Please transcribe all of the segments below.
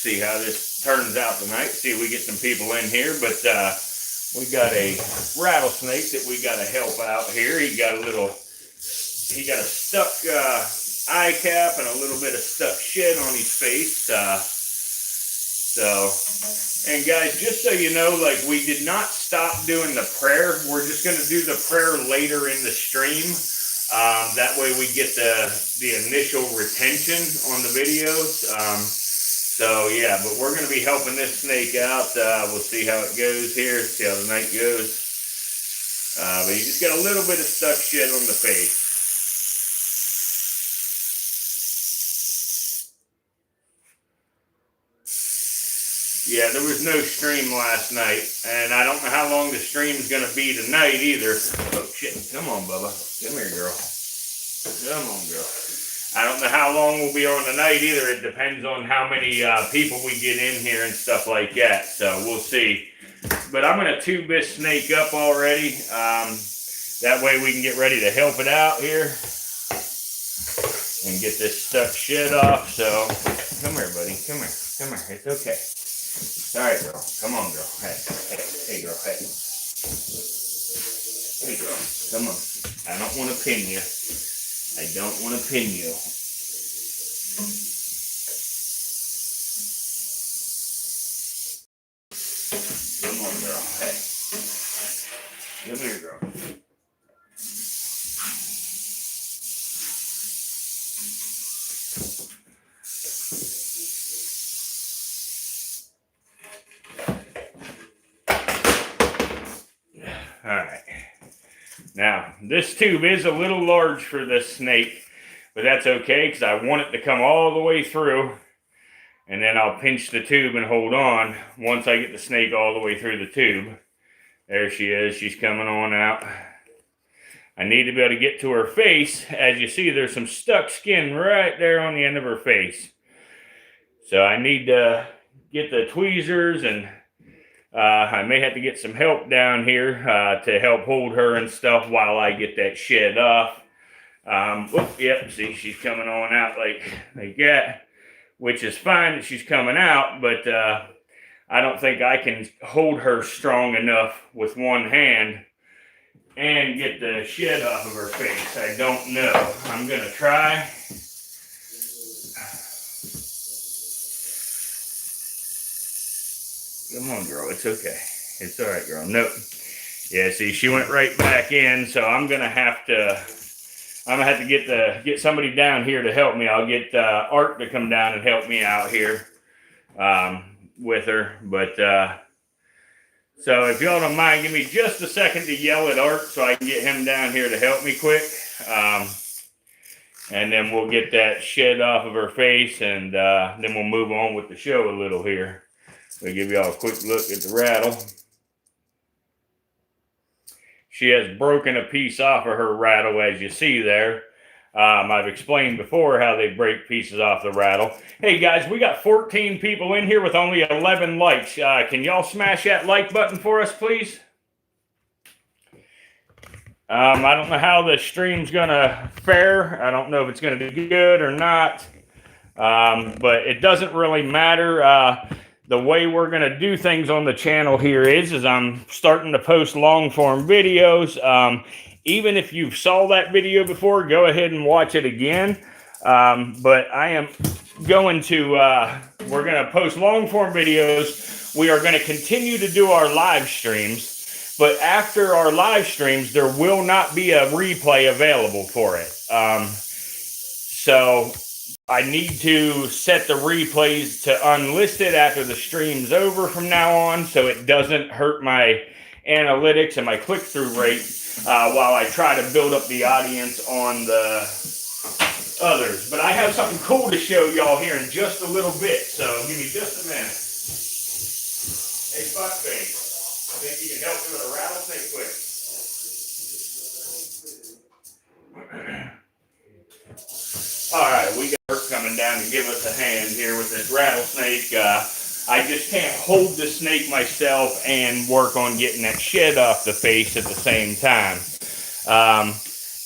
see how this turns out tonight. See if we get some people in here. But we got a rattlesnake that we got to help out here. He got a stuck eye cap and a little bit of stuck shed on his face. And guys, just so you know, like, we did not stop doing the prayer. We're just going to do the prayer later in the stream. That way we get the initial retention on the videos. So yeah, but we're going to be helping this snake out. We'll see how it goes here, see how the night goes. But you just got a little bit of stuck shed on the face. Yeah, there was no stream last night, and I don't know how long the stream's going to be tonight either. Oh, shit. Come on, Bubba. Come here, girl. Come on, girl. I don't know how long we'll be on tonight either. It depends on how many people we get in here and stuff like that, so we'll see. But I'm going to tube this snake up already. That way we can get ready to help it out here and get this stuck shed off. So, come here, buddy. Come here. Come here. It's okay. All right, girl. Come on, girl. Hey, girl. Hey. Hey, girl. Come on. I don't want to pin you. I don't want to pin you. Come on, girl. Hey. Come here, girl. Alright, now this tube is a little large for this snake, but that's okay because I want it to come all the way through, and then I'll pinch the tube and hold on once I get the snake all the way through the tube. There she is, she's coming on out. I need to be able to get to her face. As you see, there's some stuck skin right there on the end of her face. So I need to get the tweezers, and I may have to get some help down here to help hold her and stuff while I get that shed off. Yep, see, she's coming on out like that, which is fine that she's coming out, but I don't think I can hold her strong enough with one hand and get the shed off of her face. I don't know. I'm going to try. Come on, girl. It's okay. It's all right, girl. Nope. Yeah, see, she went right back in, so I'm gonna have to get somebody down here to help me. I'll get Art to come down and help me out here with her. But so if y'all don't mind, give me just a second to yell at Art so I can get him down here to help me quick. And then we'll get that shed off of her face, and then we'll move on with the show a little here. We'll give y'all a quick look at the rattle. She has broken a piece off of her rattle, as you see there. I've explained before how they break pieces off the rattle. Hey guys, we got 14 people in here with only 11 likes. Can y'all smash that like button for us, please? I don't know how the stream's gonna fare. I don't know if it's gonna be good or not. But it doesn't really matter. The way we're going to do things on the channel here is I'm starting to post long form videos. Even if you saw that video before, go ahead and watch it again. But I am going to, we're going to post long form videos. We are going to continue to do our live streams. But after our live streams, there will not be a replay available for it. So I need to set the replays to unlisted after the stream's over from now on, so it doesn't hurt my analytics and my click-through rate while I try to build up the audience on the others. But I have something cool to show y'all here in just a little bit, so give me just a minute. Hey, Fuckface, I think you can help me with a rattlesnake quick. All right, we got Bert coming down to give us a hand here with this rattlesnake. I just can't hold the snake myself and work on getting that shed off the face at the same time.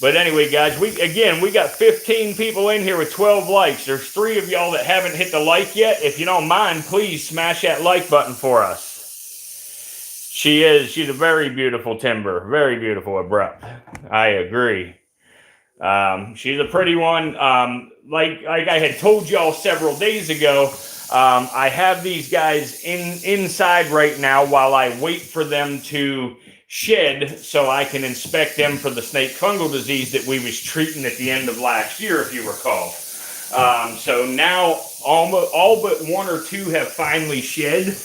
But anyway, guys, we got 15 people in here with 12 likes. There's 3 of y'all that haven't hit the like yet. If you don't mind, please smash that like button for us. She's a very beautiful timber, very beautiful abrupt. I agree. She's a pretty one. Like I had told y'all several days ago, I have these guys inside right now while I wait for them to shed so I can inspect them for the snake fungal disease that we was treating at the end of last year, if you recall. So now all but 1 or 2 have finally shed,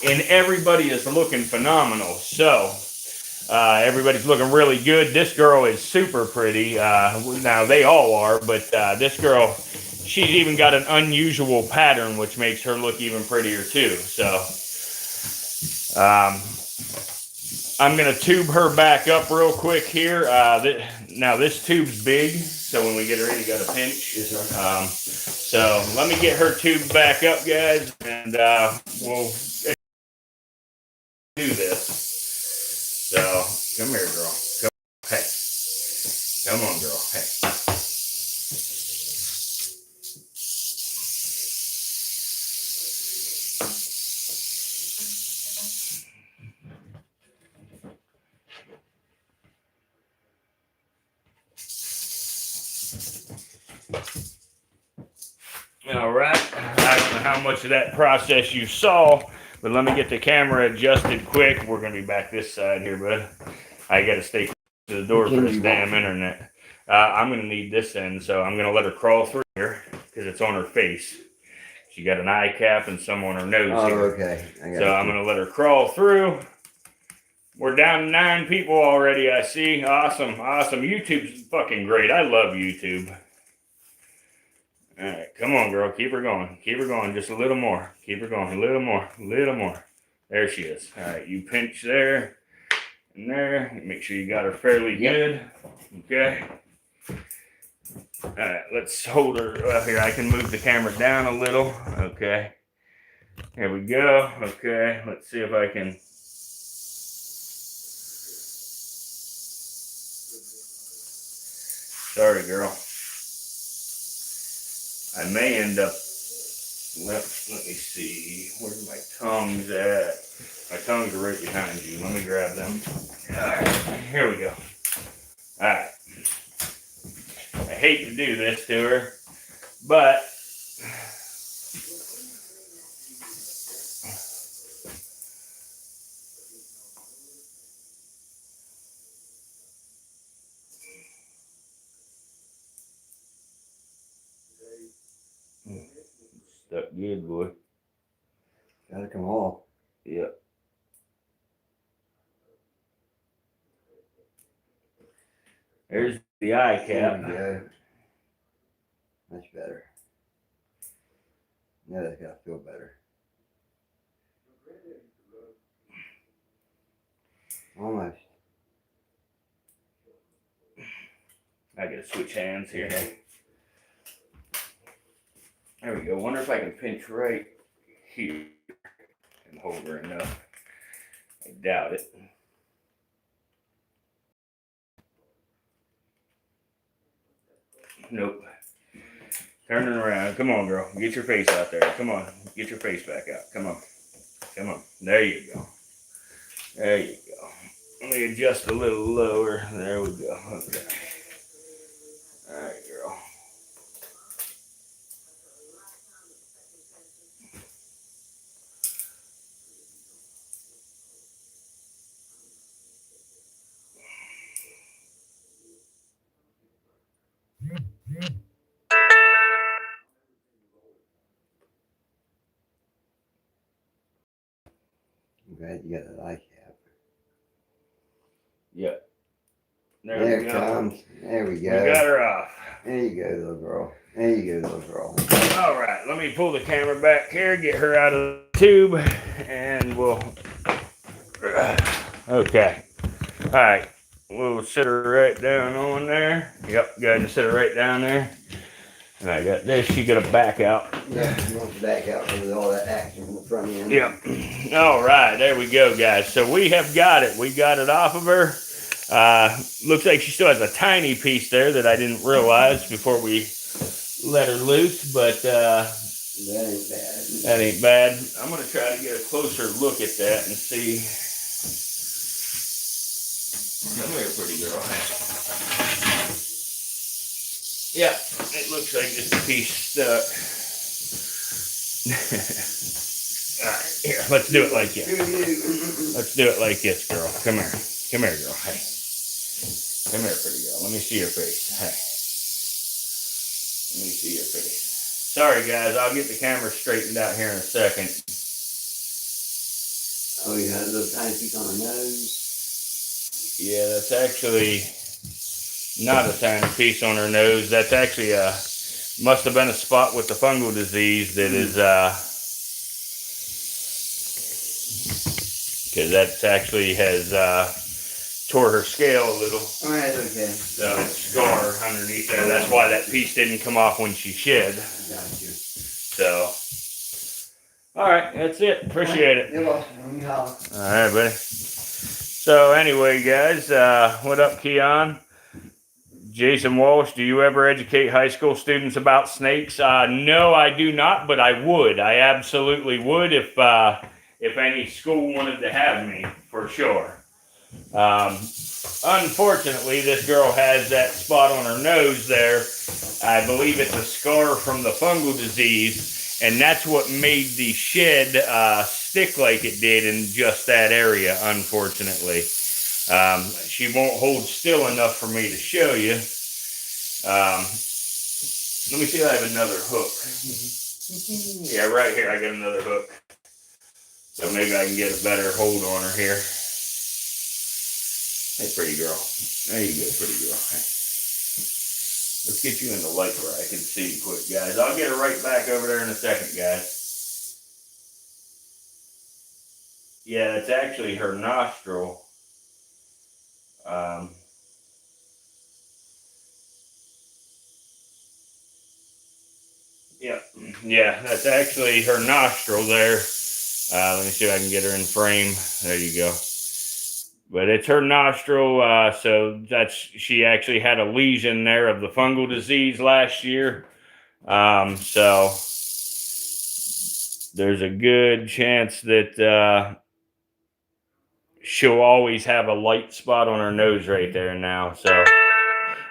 and everybody is looking phenomenal. So everybody's looking really good. This girl is super pretty. Now they all are, but this girl, she's even got an unusual pattern, which makes her look even prettier too. So I'm going to tube her back up real quick here. Now this tube's big, so when we get her in, you got to pinch. So let me get her tube back up, guys, and we'll do this. So come here, girl. Hey, come on, girl. Hey. All right, I don't know how much of that process you saw, but let me get the camera adjusted quick. We're going to be back this side here, bud. I got to stay close to the door for this damn internet. I'm going to need this end, so I'm going to let her crawl through here because it's on her face. She got an eye cap and some on her nose here. Okay. So I'm going to let her crawl through. We're down to 9 people already, I see. Awesome, awesome. YouTube's fucking great. I love YouTube. All right, come on, girl. Keep her going. Keep her going. Just a little more. Keep her going. A little more. A little more. There she is. All right, you pinch there and there. Make sure you got her fairly good. Okay. All right, let's hold her up here. I can move the camera down a little. Okay. Here we go. Okay, let's see if I can. Sorry, girl. I may end up, let me see, where's my tongues at? My tongues are right behind you. Let me grab them. All right, here we go. All right. I hate to do this to her, but stuck good, boy. Gotta come off. Yep. There's the eye cap. There we go. Much better. Now that's gotta feel better. Almost. I gotta switch hands here. There we go. Wonder if I can pinch right here and hold her enough. I doubt it. Nope. Turn it around. Come on, girl. Get your face out there. Come on. Get your face back out. Come on. Come on. There you go. There you go. Let me adjust a little lower. There we go. Okay. All right, girl. I'm glad you got that eye cap. Yep. There we it go. comes. There we We go. got her off. There you go, little girl. There you go, little girl. All right, let me pull the camera back here, get her out of the tube, and we'll. Okay. All right. We'll sit her right down on there. Yep, go ahead and sit her right down there. And I got this. She got to back out. Yeah, you want to back out with all that action from the front end. Yep. All right, there we go, guys. So we have got it. We got it off of her. Looks like she still has a tiny piece there that I didn't realize before we let her loose, but That ain't bad. that ain't bad. I'm going to try to get a closer look at that and see. Come here, pretty girl. Yeah, it looks like just a piece stuck. All right, here, let's do it like this. Let's do it like this, girl. Come here. Come here, girl. Hey. Come here, pretty girl. Let me see your face. Hey. Let me see your face. Sorry, guys. I'll get the camera straightened out here in a second. Oh, you got a little tiny piece on her nose? Yeah, that's actually not a tiny piece on her nose. That's actually must have been a spot with the fungal disease that is, because that actually has tore her scale a little. All right, okay. So it's scar underneath there. That's why that piece didn't come off when she shed. Got you. So, all right, that's it. Appreciate it. You're welcome. All right, buddy. So anyway, guys, what up, Keon? Jason Walsh, do you ever educate high school students about snakes? No, I do not, but I would. I absolutely would if any school wanted to have me, for sure. Unfortunately, this girl has that spot on her nose there. I believe it's a scar from the fungal disease, and that's what made the shed stick like it did in just that area, unfortunately. She won't hold still enough for me to show you. Let me see if I have another hook. Yeah, right here. I got another hook. So maybe I can get a better hold on her here. Hey, pretty girl. There you go, pretty girl. Hey. Let's get you in the light where I can see you quick, guys. I'll get her right back over there in a second, guys. Yeah, it's actually her nostril. Yeah, that's actually her nostril there. Let me see if I can get her in frame. There you go. But it's her nostril, so she actually had a lesion there of the fungal disease last year. So there's a good chance that she'll always have a light spot on her nose right there now. So,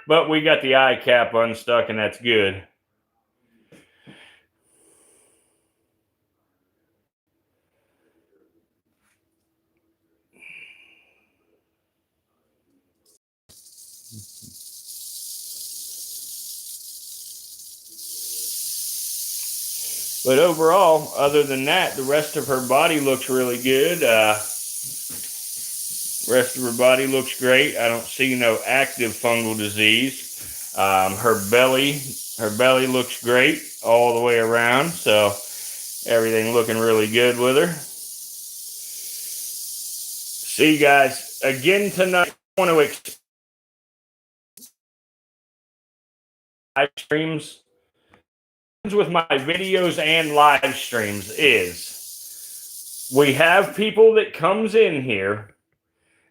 but we got the eye cap unstuck, and that's good. But overall, other than that, the rest of her body looks really good. Rest of her body looks great. I don't see no active fungal disease. Her belly looks great all the way around. So everything looking really good with her. See you guys again tonight. I want to live streams with my videos and live streams is we have people that comes in here.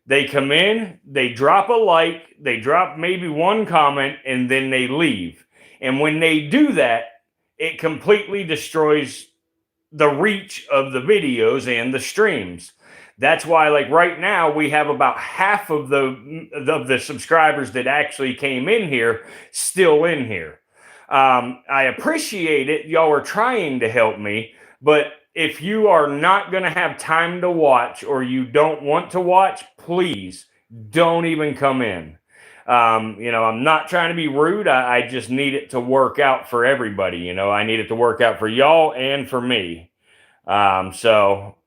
They come in, they drop a like, they drop maybe one comment, and then they leave. And when they do that, it completely destroys the reach of the videos and the streams. That's why, like right now, we have about half of the subscribers that actually came in here still in here. I appreciate it. Y'all are trying to help me, but if you are not going to have time to watch or you don't want to watch, please don't even come in. I'm not trying to be rude. I just need it to work out for everybody. I need it to work out for y'all and for me. So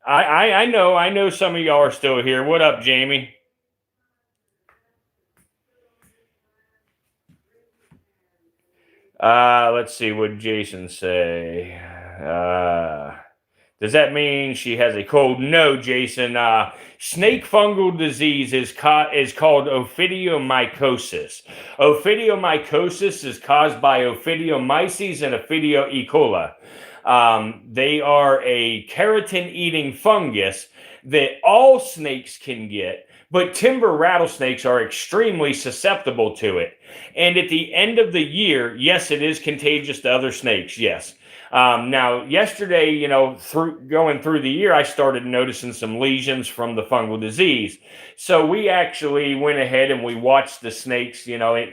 I know some of y'all are still here. What up, Jamie? Let's see what Jason say. Does that mean she has a cold? No, Jason. Snake fungal disease is called ophidiomycosis. Ophidiomycosis is caused by Ophidiomyces and Ophidio E. coli. They are a keratin-eating fungus that all snakes can get, but timber rattlesnakes are extremely susceptible to it. And at the end of the year, yes, it is contagious to other snakes. Yes. Now, yesterday, going through the year, I started noticing some lesions from the fungal disease. So we actually went ahead and we watched the snakes,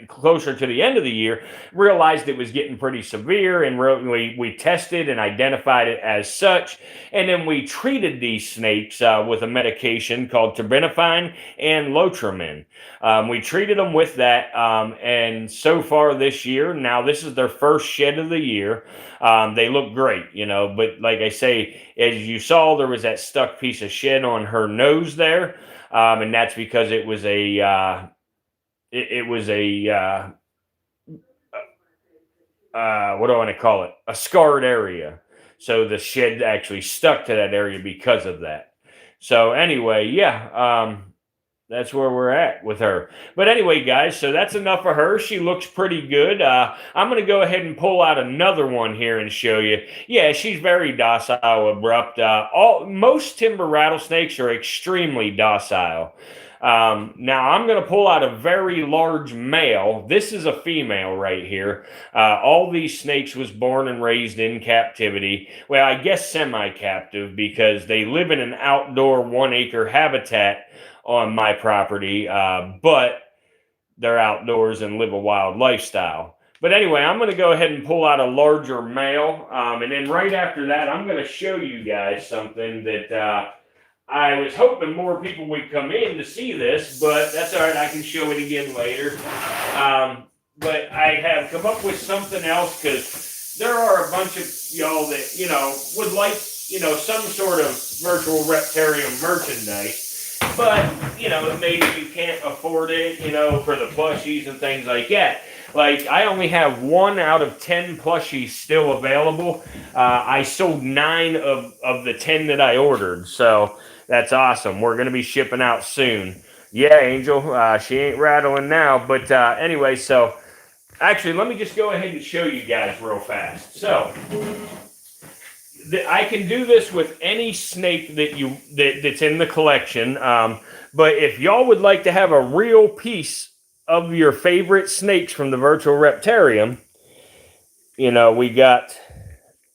closer to the end of the year, realized it was getting pretty severe, and we tested and identified it as such. And then we treated these snakes with a medication called terbinafine and lotrimin. We treated them with that, and so far this year, now this is their first shed of the year. They look great, but like I say, as you saw, there was that stuck piece of shed on her nose there, and that's because it was a what do I want to call it? A scarred area. So the shed actually stuck to that area because of that. So anyway, yeah, that's where we're at with her. But anyway, guys, so that's enough of her. She looks pretty good. I'm going to go ahead and pull out another one here and show you. Yeah, she's very docile, abrupt. Most timber rattlesnakes are extremely docile. Now I'm going to pull out a very large male. This is a female right here. All these snakes was born and raised in captivity. Well, I guess semi-captive, because they live in an outdoor 1-acre habitat on my property, but they're outdoors and live a wild lifestyle. But anyway, I'm going to go ahead and pull out a larger male, and then right after that, I'm going to show you guys something that I was hoping more people would come in to see this, but that's all right. I can show it again later. But I have come up with something else, because there are a bunch of y'all that, would like, some sort of virtual reptarium merchandise. But, maybe you can't afford it, for the plushies and things like that. Like, I only have 1 out of 10 plushies still available. I sold 9 of the 10 that I ordered. So that's awesome. We're going to be shipping out soon. Yeah, Angel, she ain't rattling now. But anyway, so actually, let me just go ahead and show you guys real fast. So I can do this with any snake that's in the collection. But if y'all would like to have a real piece of your favorite snakes from the virtual reptarium, we got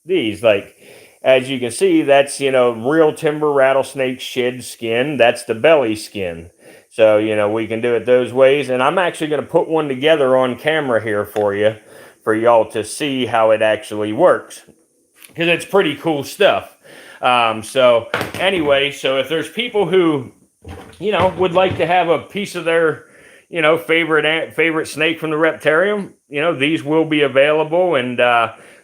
these. Like, as you can see, that's, real timber rattlesnake shed skin. That's the belly skin. So, we can do it those ways. And I'm actually going to put one together on camera here for you, for y'all to see how it actually works, because it's pretty cool stuff. So anyway, so if there's people who, would like to have a piece of their, favorite snake from the reptarium, these will be available, and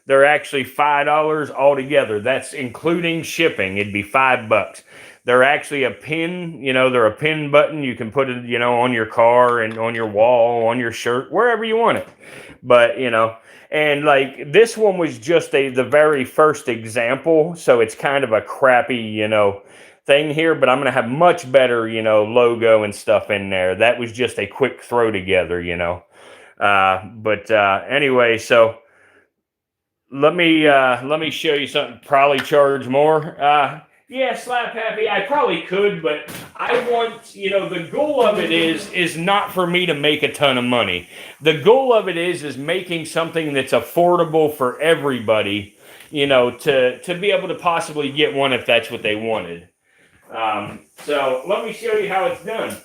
they're actually $5 altogether. That's including shipping. It'd be $5. They're actually a pin, they're a pin button. You can put it, on your car and on your wall, on your shirt, wherever you want it. But, and like this one was just the very first example. So it's kind of a crappy, thing here, but I'm going to have much better, logo and stuff in there. That was just a quick throw together, but anyway, so let me show you something. Probably charge more. Yeah, Slap Happy, I probably could, but I want, the goal of it is not for me to make a ton of money. The goal of it is making something that's affordable for everybody, to be able to possibly get one if that's what they wanted. So let me show you how it's done.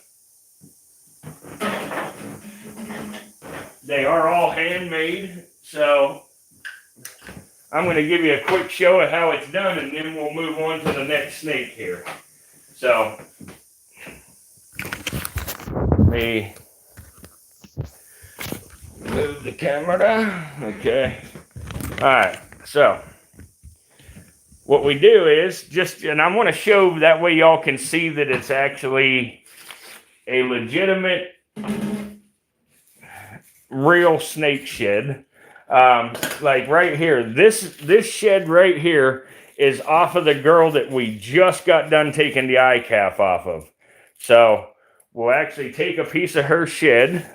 They are all handmade, so I'm going to give you a quick show of how it's done, and then we'll move on to the next snake here. So, let me move the camera. Okay. All right. So, what we do is and I want to show that way y'all can see that it's actually a legitimate, real snake shed. Like right here, this shed right here is off of the girl that we just got done taking the eye calf off of. So we'll actually take a piece of her shed,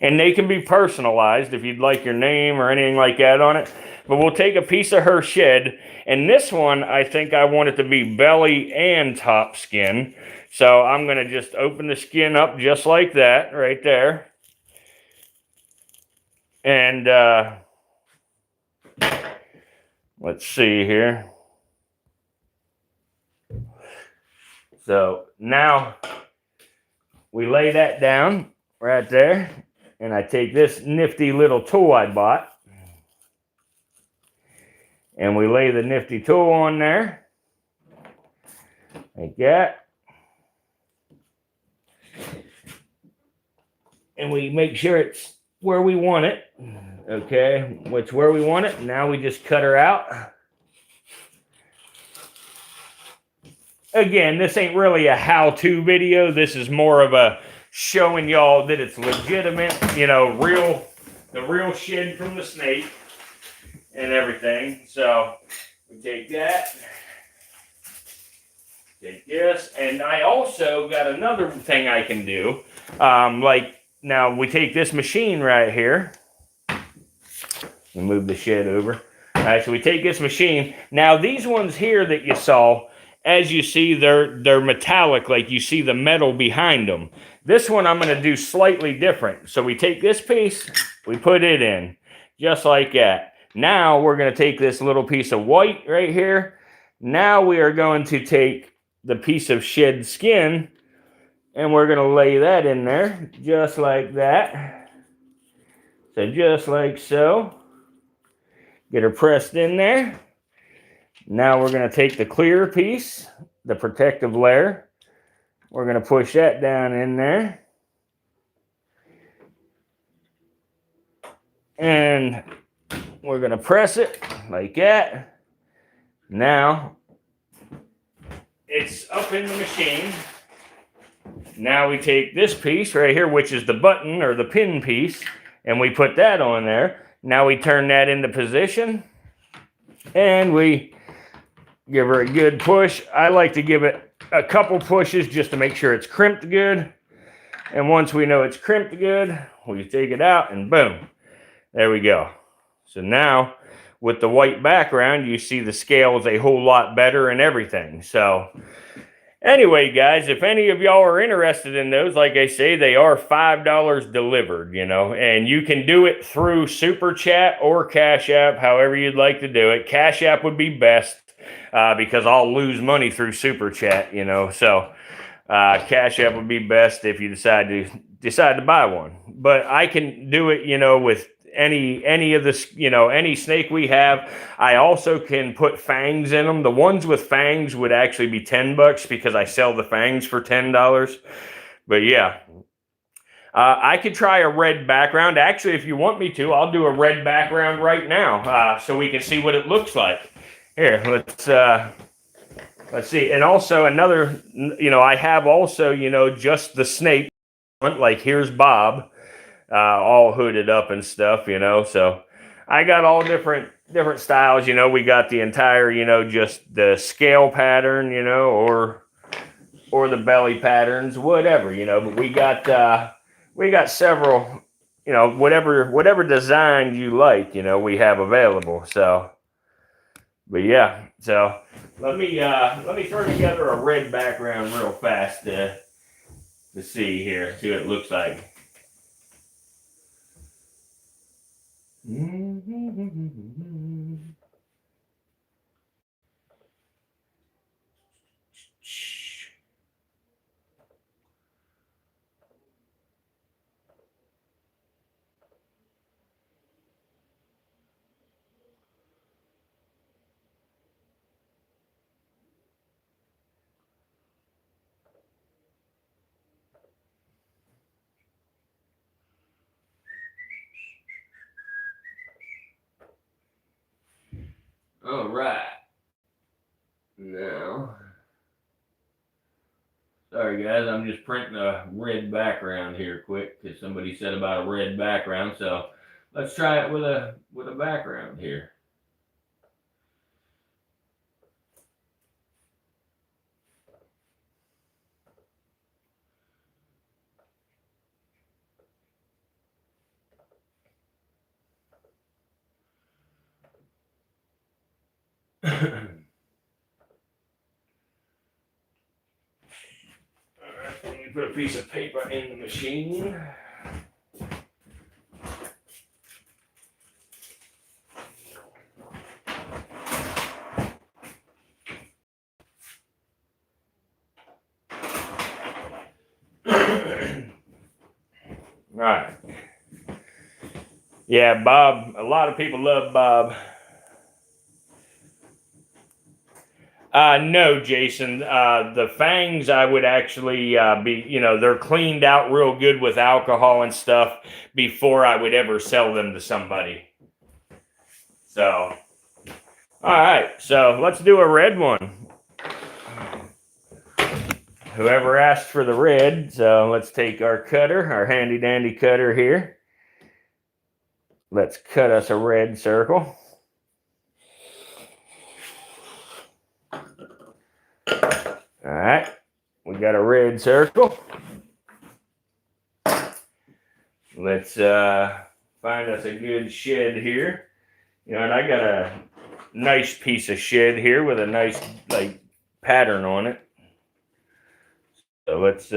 And they can be personalized if you'd like your name or anything like that on it. But we'll take a piece of her shed. And this one, I think I want it to be belly and top skin. So I'm going to just open the skin up just like that right there. And let's see here. So now we lay that down right there. And I take this nifty little tool I bought. And we lay the nifty tool on there. Like that. And we make sure it's where we want it. Okay, it's where we want it. Now we just cut her out. Again, this ain't really a how-to video. This is more of a showing y'all that it's legitimate, you know, the real shed from the snake and everything. So we take that, take this, and I also got another thing I can do. Like now we take this machine right here. We move the shed over. All right, so we take this machine. Now these ones here that you saw, as you see, they're metallic, like you see the metal behind them. This one I'm going to do slightly different. So we take this piece, we put it in, just like that. Now we're going to take this little piece of white right here. Now we are going to take the piece of shed skin, and we're going to lay that in there, just like that. So just like so. Get her pressed in there. Now we're going to take the clear piece, the protective layer. We're going to push that down in there. And we're going to press it like that. Now it's up in the machine. Now we take this piece right here, which is the button or the pin piece, and we put that on there. Now we turn that into position, and we give her a good push. I like to give it a couple pushes just to make sure it's crimped good. And once we know it's crimped good, we take it out and boom, there we go. So now with the white background, you see the scale is a whole lot better and everything. So anyway, guys, if any of y'all are interested in those, like I say, they are $5 delivered, you know, and you can do it through Super Chat or Cash App, however you'd like to do it. Cash App would be best because I'll lose money through Super Chat, you know, so Cash App would be best if you decide to buy one. But I can do it, you know, with any of this, you know, any snake we have. I also can put fangs in them. The ones with fangs would actually be $10 because I sell the fangs for $10. But yeah, I could try a red background. Actually, if you want me to, I'll do a red background right now so we can see what it looks like. Here, let's see. And also another, you know, I have also, you know, just the snake. Like here's Bob. All hooded up and stuff, you know. So I got all different styles, you know. We got the entire, you know, just the scale pattern, you know, or the belly patterns, whatever, you know. But we got several, you know, whatever design you like, you know, we have available. So, but yeah, so let me throw together a red background real fast to see here, see what it looks like. All right. Now, sorry guys, I'm just printing a red background here quick because somebody said about a red background. So let's try it with a background here. Let me put a piece of paper in the machine. Right. Yeah, Bob. A lot of people love Bob. No, Jason. The fangs, I would actually be, they're cleaned out real good with alcohol and stuff before I would ever sell them to somebody. So, all right. So let's do a red one. Whoever asked for the red. So let's take our cutter, our handy dandy cutter here. Let's cut us a red circle. All right, we got a red circle. Let's find us a good shed here. And I got a nice piece of shed here with a nice pattern on it. So let's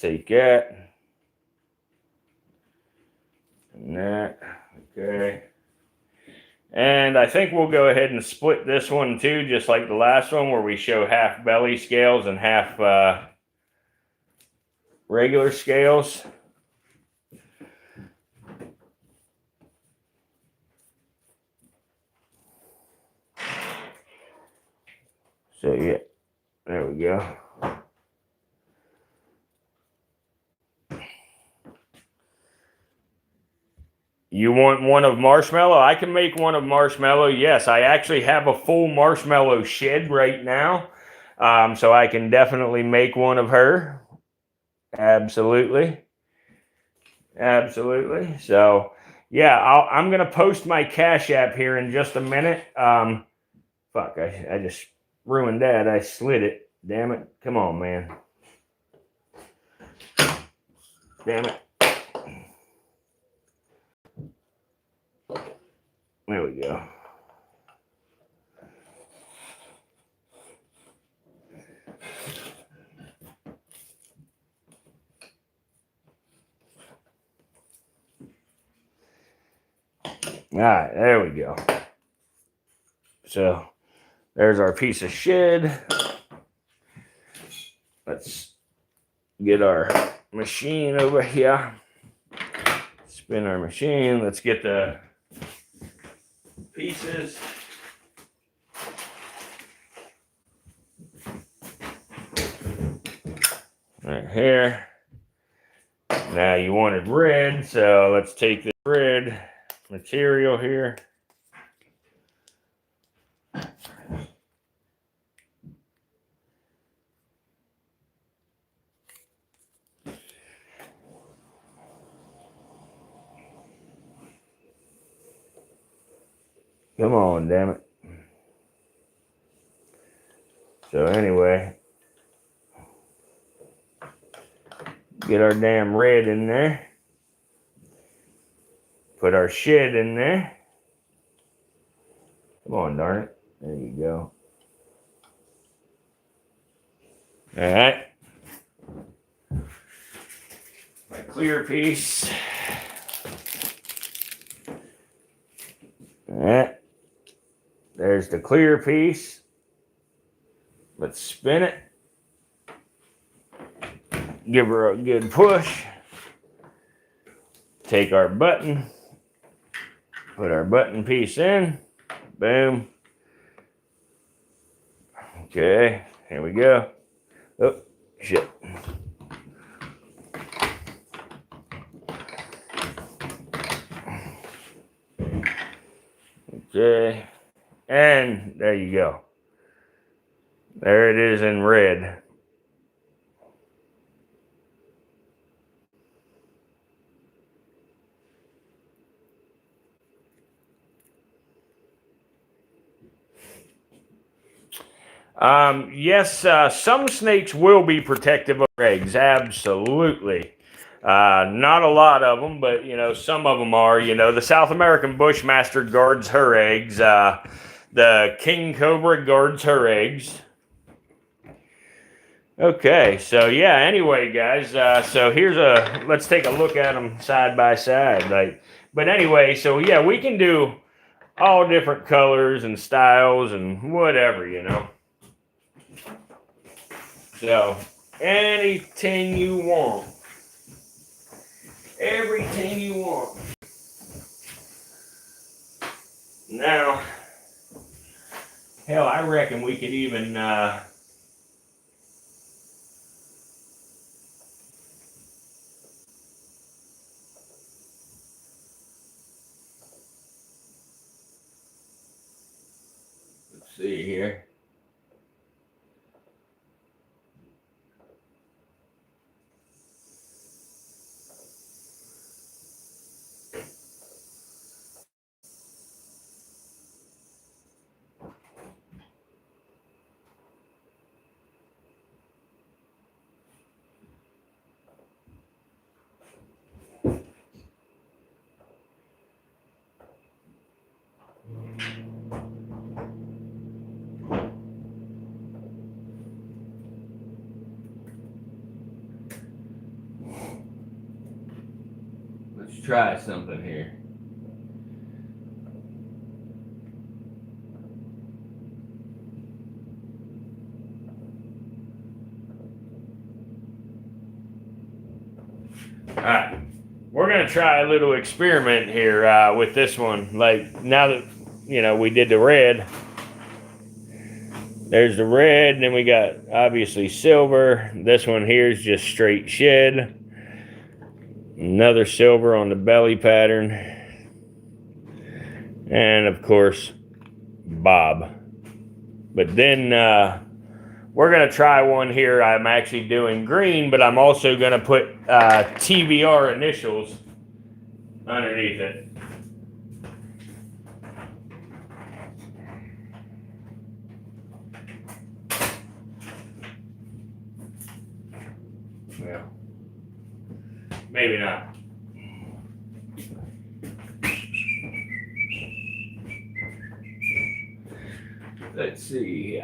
take that and that. Okay. And I think we'll go ahead and split this one too, just like the last one where we show half belly scales and half regular scales. So yeah, there we go. You want one of marshmallow? I can make one of marshmallow. Yes, I actually have a full marshmallow shed right now. So I can definitely make one of her. Absolutely. Absolutely. So, yeah, I'm going to post my Cash App here in just a minute. Fuck, I just ruined that. I slid it. Damn it. Come on, man. Damn it. There we go. All right, there we go. So there's our piece of shed. Let's get our machine over here. Spin our machine. Let's get the pieces. Right here. Now you wanted red, so let's take the red material here. Come on, damn it. So anyway, get our damn red in there. Put our shed in there. Come on, darn it. There you go. All right. My clear piece. All right. There's the clear piece. Let's spin it. Give her a good push. Take our button. Put our button piece in. Boom. Okay, here we go. Oh, shit. Okay, and there you go. There it is in red. Yes, some snakes will be protective of eggs, absolutely. Not a lot of them, but you know, some of them are. You know, the South American Bushmaster guards her eggs. The King Cobra guards her eggs. Okay, so yeah. Anyway, guys, so let's take a look at them side by side. But anyway, so yeah, we can do all different colors and styles and whatever, you know. So anything you want. Everything you want. Now, hell, I reckon we could even let's see here. Let's try something here. All right, we're gonna try a little experiment here with this one. Like now that you know we did the red, there's the red, and then we got obviously silver. This one here is just straight shed. Another silver on the belly pattern, and of course Bob. But then we're going to try one here. I'm actually doing green, but I'm also going to put TBR initials underneath it. Well, maybe not. Let's see.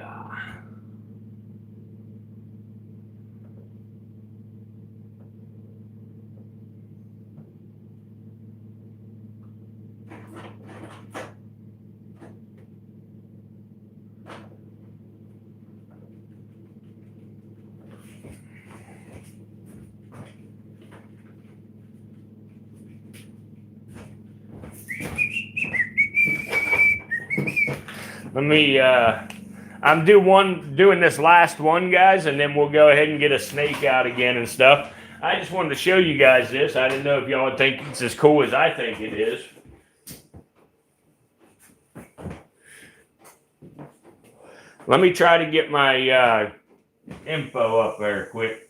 Let me, I'm doing this last one, guys, and then we'll go ahead and get a snake out again and stuff. I just wanted to show you guys this. I didn't know if y'all would think it's as cool as I think it is. Let me try to get my info up there quick.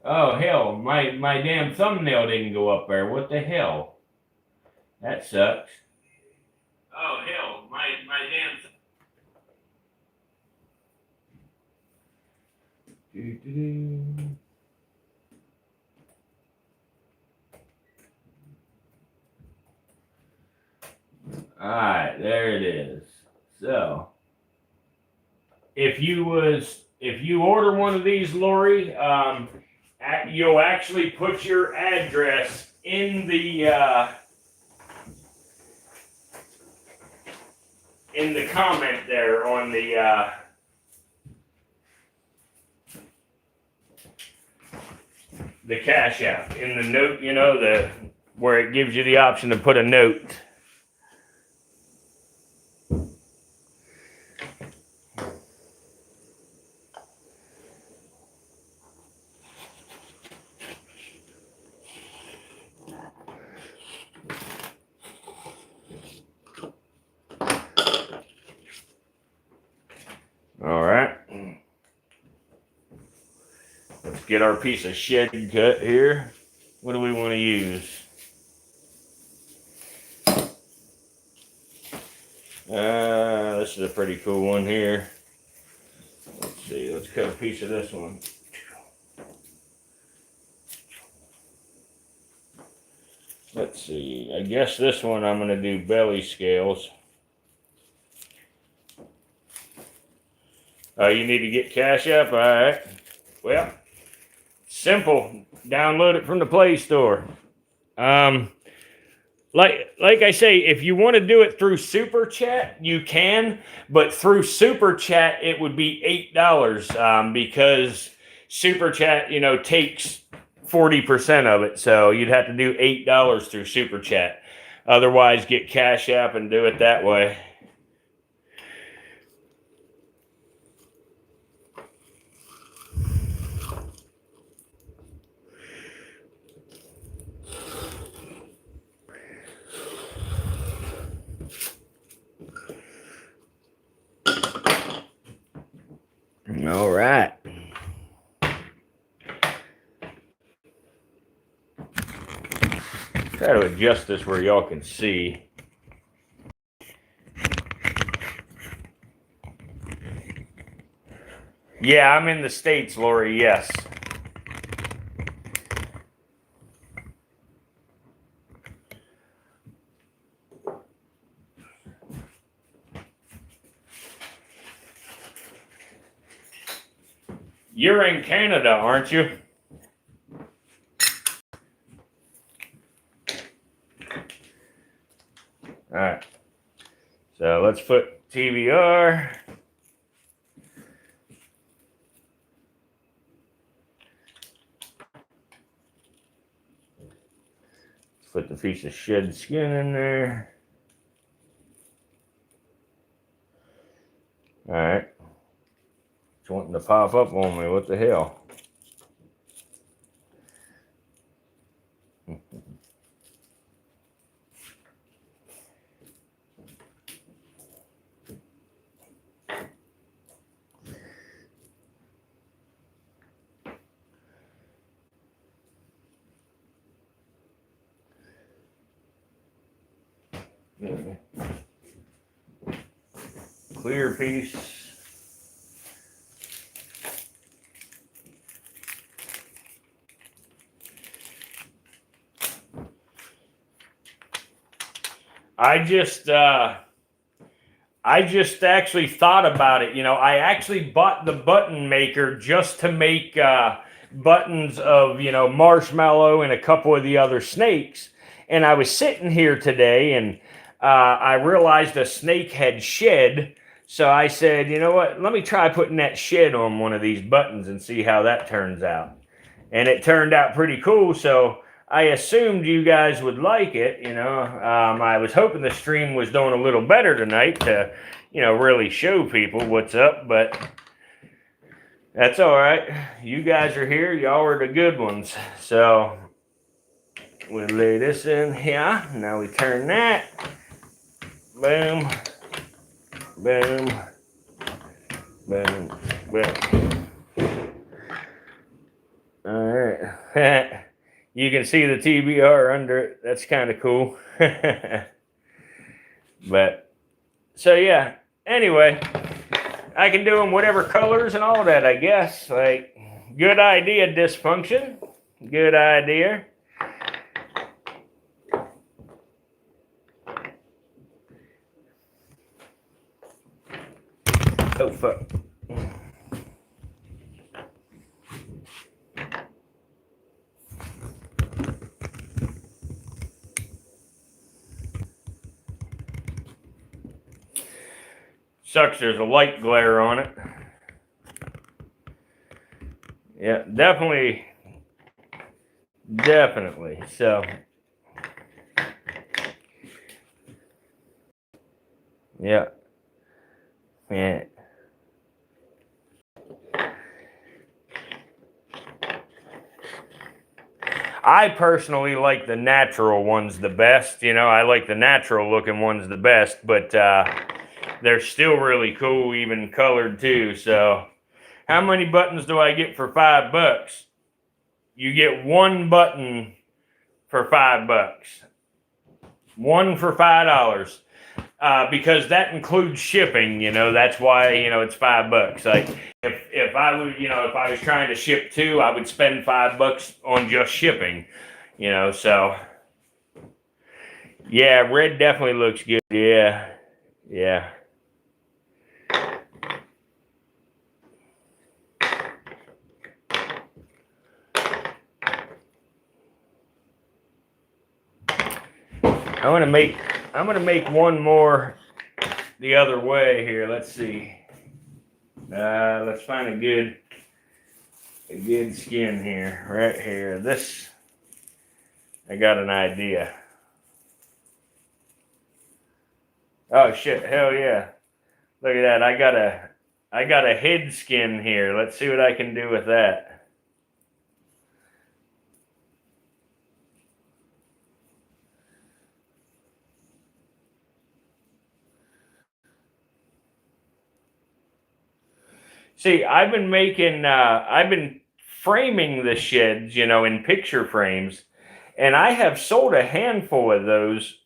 Oh, hell, my damn thumbnail didn't go up there. What the hell? That sucks. Oh, hell, my damn... Alright, there it is. So, if you order one of these, Lori, you'll actually put your address in the comment there on the Cash App, in the note, you know, where it gives you the option to put a note. All right. Let's get our piece of shed cut here. What do we want to use? This is a pretty cool one here. Let's see, let's cut a piece of this one. Let's see, I guess this one I'm going to do belly scales. Oh, you need to get Cash App? All right. Well, simple. Download it from the Play Store. Like I say, if you want to do it through Super Chat, you can. But through Super Chat, it would be $8 because Super Chat, takes 40% of it. So you'd have to do $8 through Super Chat. Otherwise, get Cash App and do it that way. All right. Try to adjust this where y'all can see. Yeah, I'm in the States, Lori, yes. You're in Canada, aren't you? All right. So let's put TBR. Let's put the piece of shed skin in there. All right. It's wanting to pop up on me. What the hell? Clear piece. I just actually thought about it. I actually bought the button maker just to make buttons of, Marshmallow and a couple of the other snakes. And I was sitting here today and I realized a snake had shed. So I said, you know what? Let me try putting that shed on one of these buttons and see how that turns out. And it turned out pretty cool. So I assumed you guys would like it. I was hoping the stream was doing a little better tonight to, really show people what's up. But that's all right. You guys are here. Y'all are the good ones. So we'll lay this in here. Now we turn that. Boom. Boom. Boom. Boom. All right. You can see the TBR under it. That's kind of cool. But, so yeah. Anyway, I can do them whatever colors and all that, I guess. Like, good idea, Dysfunction. Good idea. Oh, fuck. Sucks there's a light glare on it. Yeah, definitely. So, yeah. Yeah. I personally like the natural ones the best. I like the natural looking ones the best, but they're still really cool, even colored too. So, how many buttons do I get for $5? You get one button for $5. One for $5. because that includes shipping. You know, that's why it's $5. Like if I was if I was trying to ship two, I would spend $5 on just shipping. You know, so yeah, red definitely looks good. Yeah, yeah. I'm gonna make one more the other way here. Let's see. Let's find a good skin here, right here. This, I got an idea. Oh shit! Hell yeah! Look at that. I got a head skin here. Let's see what I can do with that. See, I've been framing the sheds, in picture frames, and I have sold a handful of those,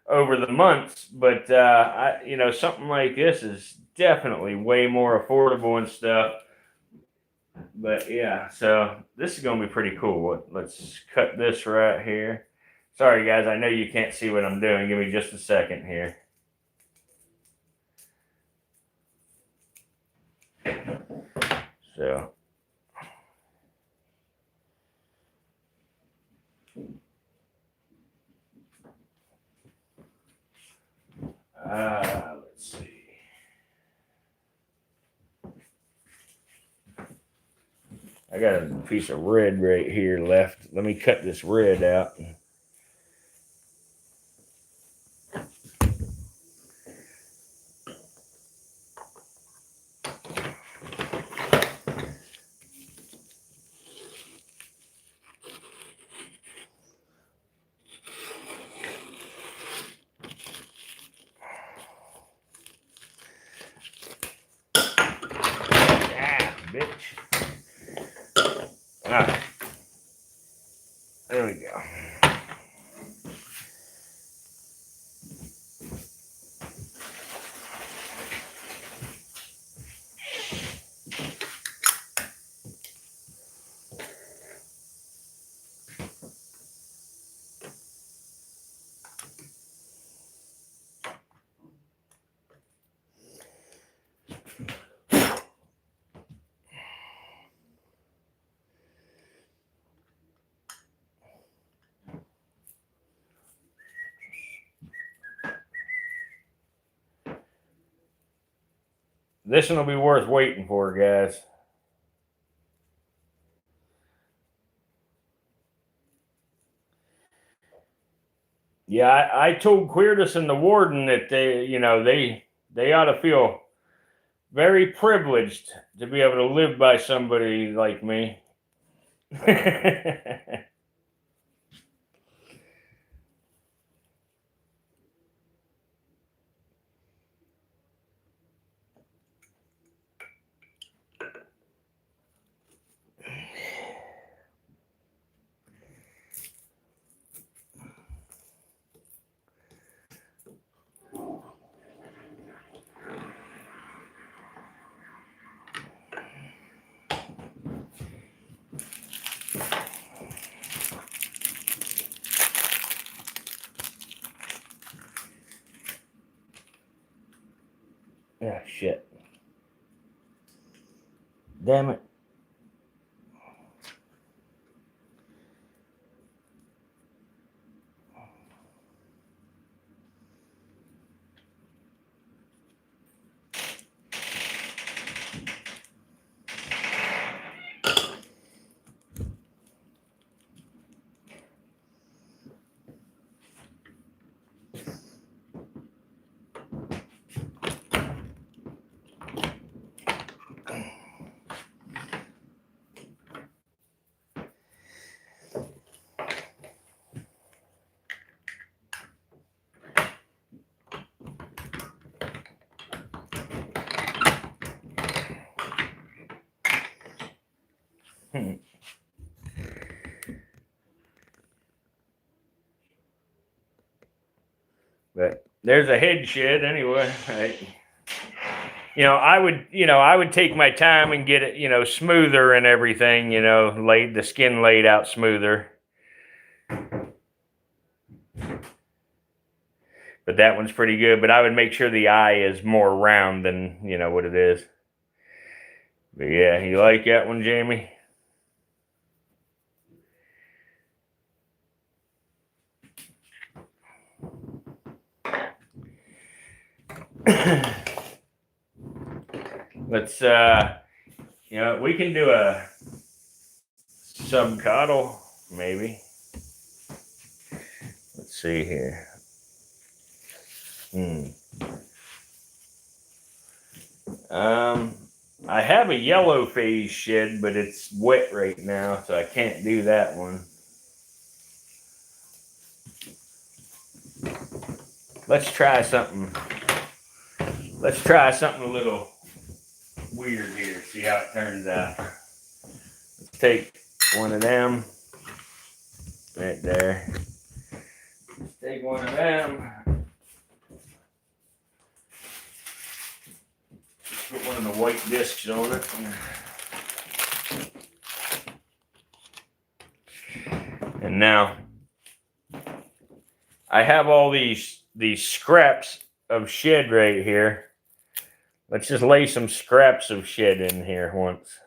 over the months. But something like this is definitely way more affordable and stuff. But yeah, so this is gonna be pretty cool. Let's cut this right here. Sorry, guys, I know you can't see what I'm doing. Give me just a second here. So. Let's see. I got a piece of red right here left. Let me cut this red out. Bitch. All right. There we go. This one will be worth waiting for, guys. Yeah, I told Queertus and the warden that they ought to feel very privileged to be able to live by somebody like me. Ah, shit. Damn it. there's a head shed anyway. I would take my time and get it, smoother and everything, laid the skin laid out smoother. But that one's pretty good. But I would make sure the eye is more round than, what it is. But yeah, you like that one, Jamie? Let's, we can do a subcoddle, maybe. Let's see here. I have a yellow phase shed, but it's wet right now, so I can't do that one. Let's try something. Let's try something a little weird here. See how it turns out. Let's take one of them. Right there. Let's take one of them. Put one of the white discs on it. And now I have all these scraps of shed right here. Let's just lay some scraps of shed in here once.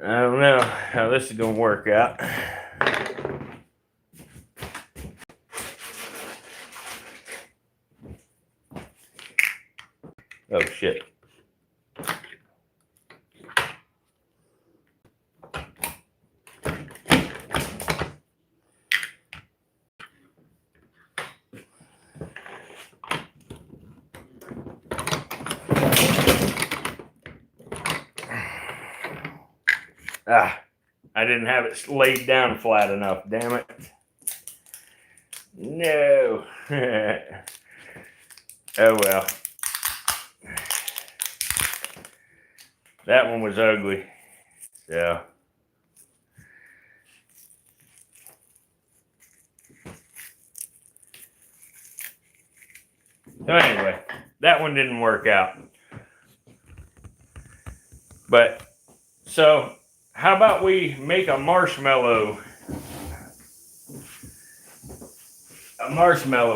I don't know how this is gonna work out. Oh shit. I didn't have it laid down flat enough, damn it. No. Oh well. That one was ugly. So. So anyway, that one didn't work out. But, so, how about we make a marshmallow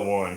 one?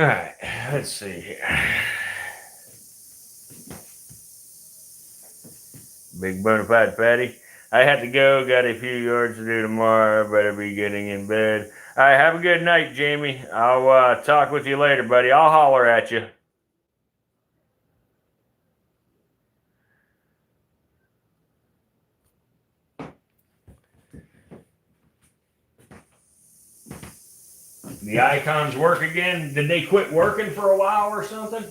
All right, let's see here. Big bonafide fatty. I had to go. Got a few yards to do tomorrow. Better be getting in bed. All right, have a good night, Jamie. I'll talk with you later, buddy. I'll holler at you. The icons work again? Did they quit working for a while or something?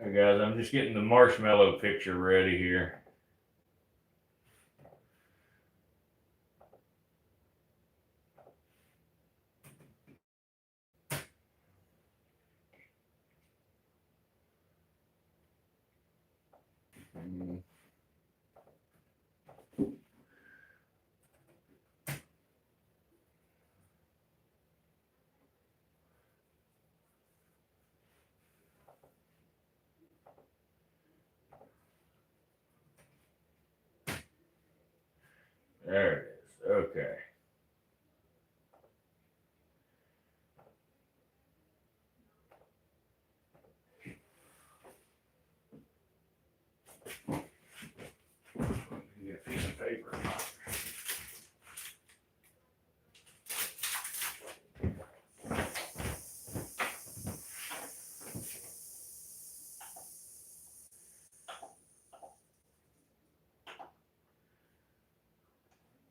Hey guys, I'm just getting the marshmallow picture ready here. There it is. Okay. Get a piece of paper.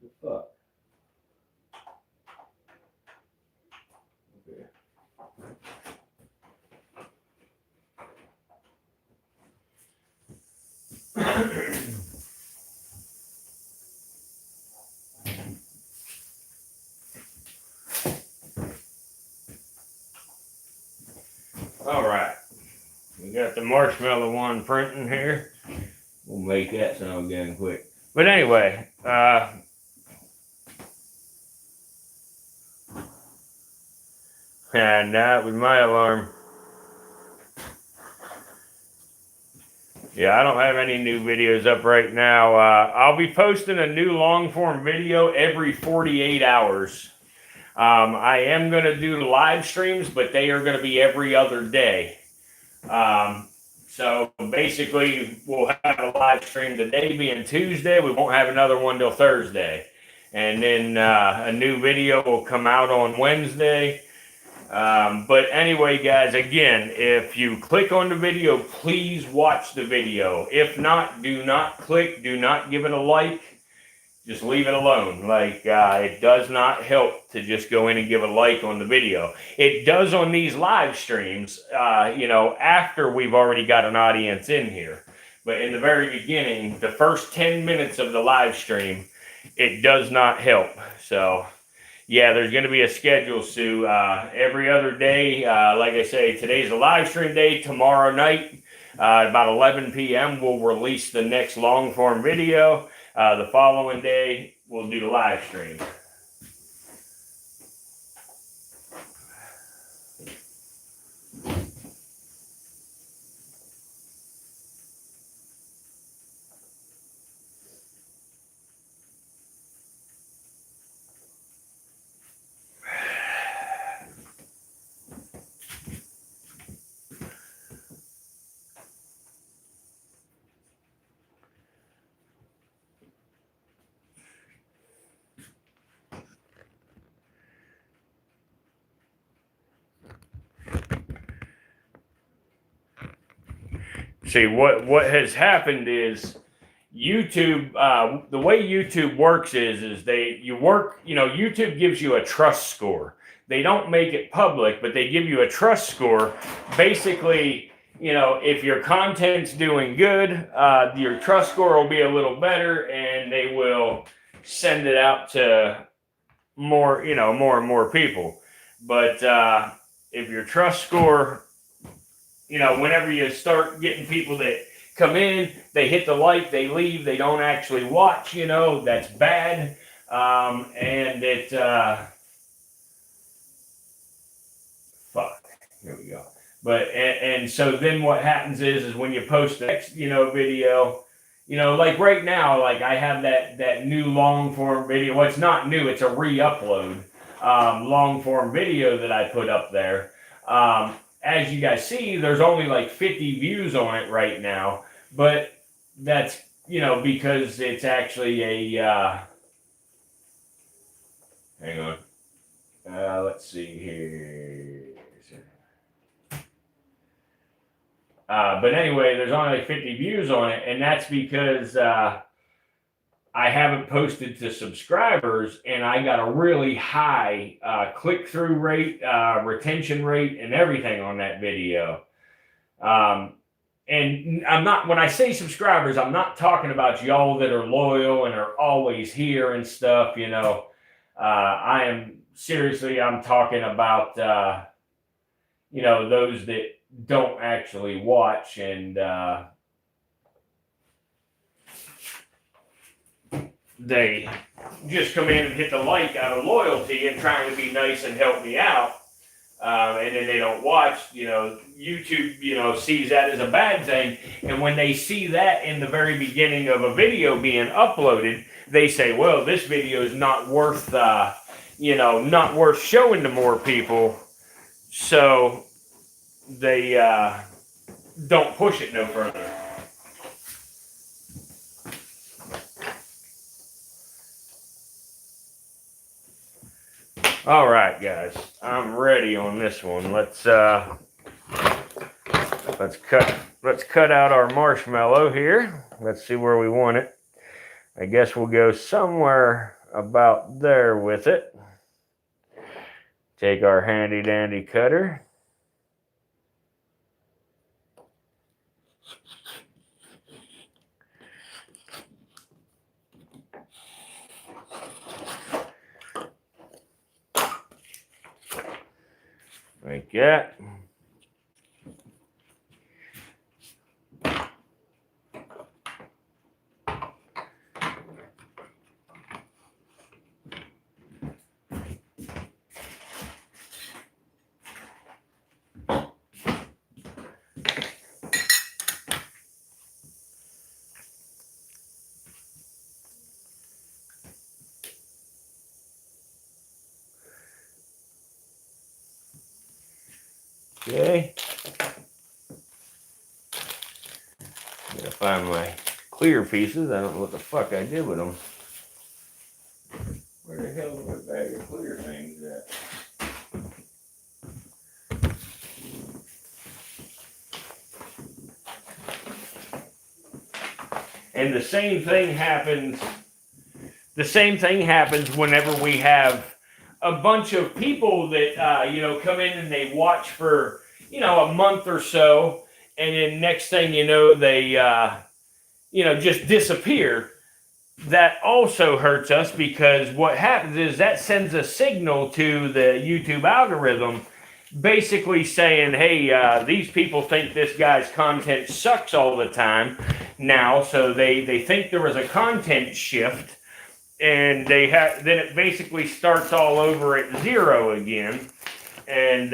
The fuck? Okay. All right. We got the marshmallow one printing here. We'll make that sound again quick. But anyway, and that was my alarm. Yeah, I don't have any new videos up right now. I'll be posting a new long form video every 48 hours. I am going to do live streams, but they are going to be every other day. So basically, we'll have a live stream today being Tuesday. We won't have another one till Thursday. And then a new video will come out on Wednesday. But anyway, guys, again, if you click on the video, please watch the video. If not, do not click, do not give it a like. Just leave it alone. Like, it does not help to just go in and give a like on the video. It does on these live streams, after we've already got an audience in here. But in the very beginning, the first 10 minutes of the live stream, it does not help. So, yeah, there's going to be a schedule, Sue. Every other day, like I say, today's a live stream day. Tomorrow night, about 11 p.m., we'll release the next long form video. The following day, we'll do the live stream. see what has happened is YouTube. The way YouTube works is YouTube gives you a trust score. They don't make it public, but they give you a trust score. Basically, if your content's doing good, your trust score will be a little better, and they will send it out to more and more people. But if your trust score, whenever you start getting people that come in, they hit the like, they leave, they don't actually watch, that's bad. And it, fuck, here we go. But, and so then what happens is when you post the next, video, like right now, like I have that new long form video. Well, it's not new, it's a re-upload, long form video that I put up there. As you guys see, there's only like 50 views on it right now, but that's, because it's actually a, hang on, let's see here. But anyway, there's only like 50 views on it, and that's because I haven't posted to subscribers, and I got a really high click-through rate, retention rate, and everything on that video. And I'm not, when I say subscribers, I'm not talking about y'all that are loyal and are always here and stuff, I am, seriously, I'm talking about, those that don't actually watch and, they just come in and hit the like out of loyalty and trying to be nice and help me out. And then they don't watch, YouTube, sees that as a bad thing. And when they see that in the very beginning of a video being uploaded, they say, well, this video is not worth, not worth showing to more people. So they don't push it no further. All right, guys, I'm ready on this one. Let's cut out our marshmallow here. Let's see where we want it. I guess we'll go somewhere about there with it. Take our handy dandy cutter. Like that. Okay. Gotta find my clear pieces. I don't know what the fuck I did with them. Where the hell is my bag of clear things at? And the same thing happens. The same thing happens whenever we have a bunch of people that, come in and they watch for, a month or so. And then next thing you know, they, just disappear. That also hurts us because what happens is that sends a signal to the YouTube algorithm basically saying, hey, these people think this guy's content sucks all the time now. So they think there was a content shift. And then it basically starts all over at zero again, and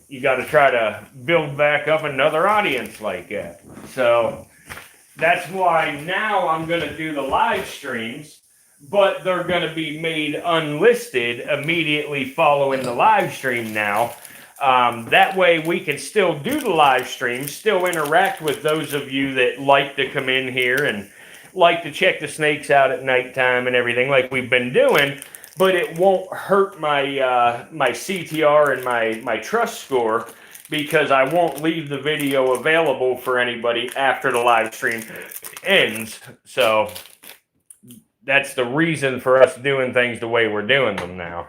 you got to try to build back up another audience like that. So that's why now I'm going to do the live streams, but they're going to be made unlisted immediately following the live stream now. That way we can still do the live streams, still interact with those of you that like to come in here and like to check the snakes out at nighttime and everything like we've been doing, but it won't hurt my my CTR and my trust score because I won't leave the video available for anybody after the live stream ends. So that's the reason for us doing things the way we're doing them now.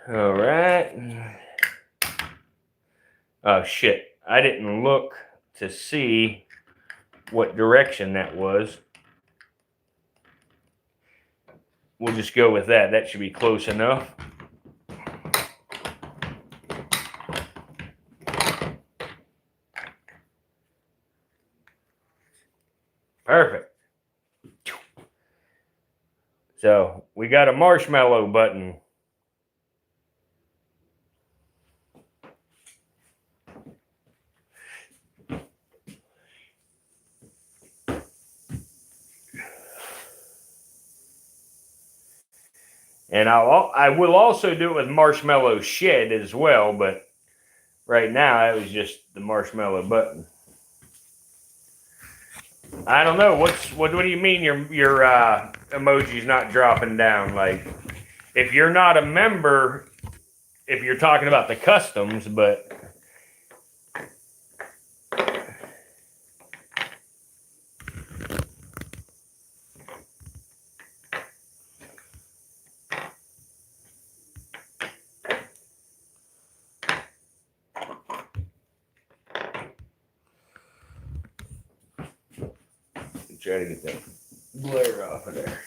All right. Oh, shit. I didn't look to see what direction that was. We'll just go with that. That should be close enough. Perfect. So we got a marshmallow button. And I will also do it with marshmallow shed as well, but right now it was just the marshmallow button. I don't know what do you mean your emoji's not dropping down? Like, if you're not a member, if you're talking about the customs, but try to get that blur off of there.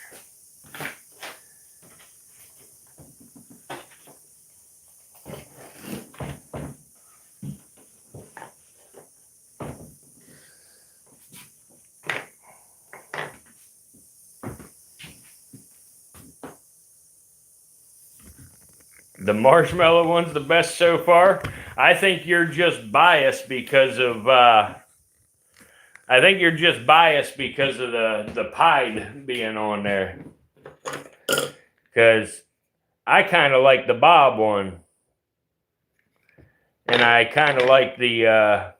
The marshmallow one's the best so far. I think you're just biased because of the pied being on there. Because I kind of like the bob one. And I kind of like the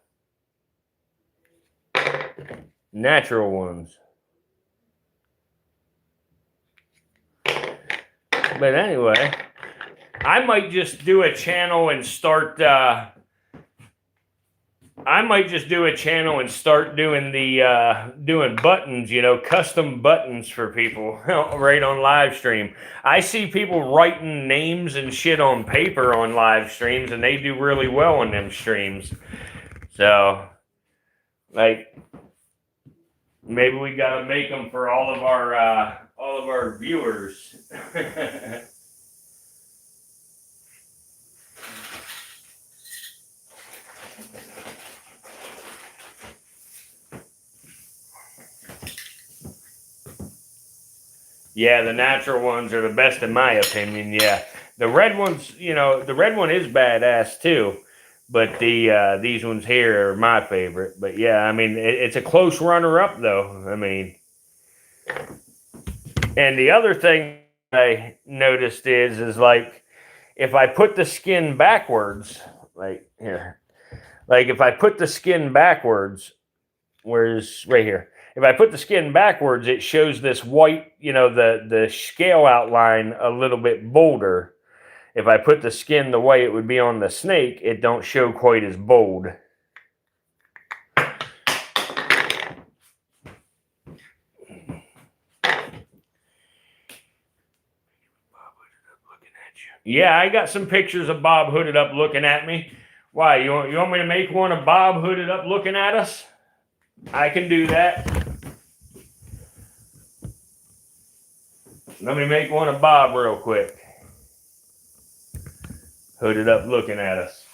natural ones. But anyway, I might just do a channel and start doing the doing buttons, custom buttons for people right on live stream. I see people writing names and shit on paper on live streams, and they do really well on them streams. So, like, maybe we gotta make them for all of our viewers. Yeah, the natural ones are the best in my opinion. Yeah, the red ones, the red one is badass too, but these ones here are my favorite. But yeah, I mean, it's a close runner-up though. I mean, and the other thing I noticed is like, if I put the skin backwards, like here, like if I put the skin backwards, where's right here? If I put the skin backwards, it shows this white, the scale outline a little bit bolder. If I put the skin the way it would be on the snake, it don't show quite as bold. Yeah, I got some pictures of Bob hooded up looking at me. Why, you want me to make one of Bob hooded up looking at us? I can do that. Let me make one of Bob real quick. Hooded up looking at us.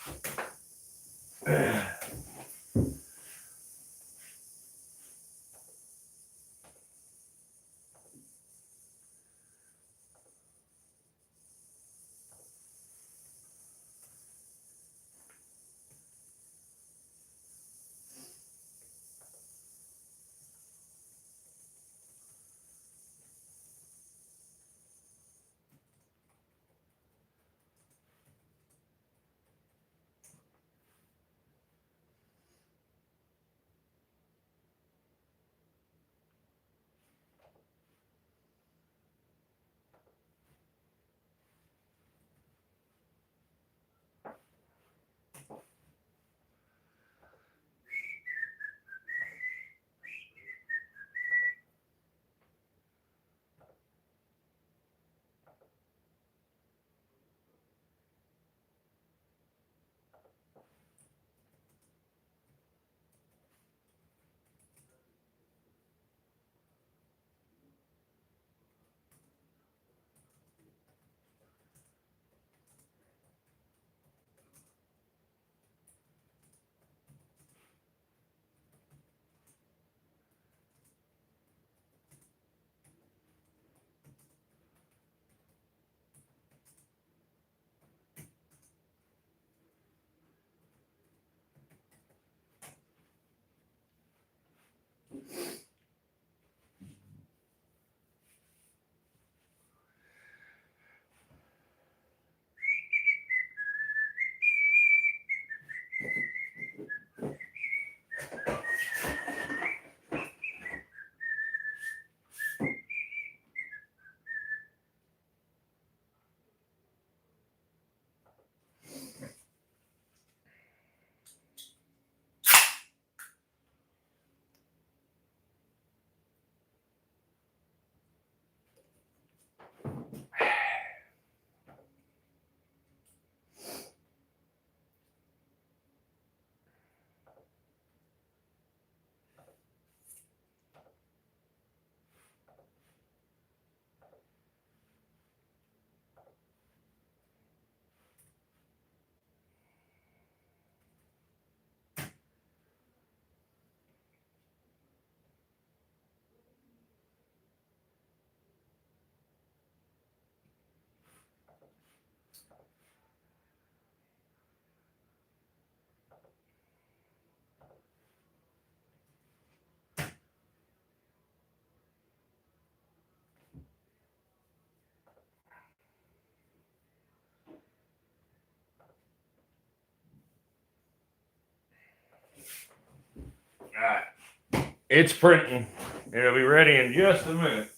It's printing. It'll be ready in just a minute.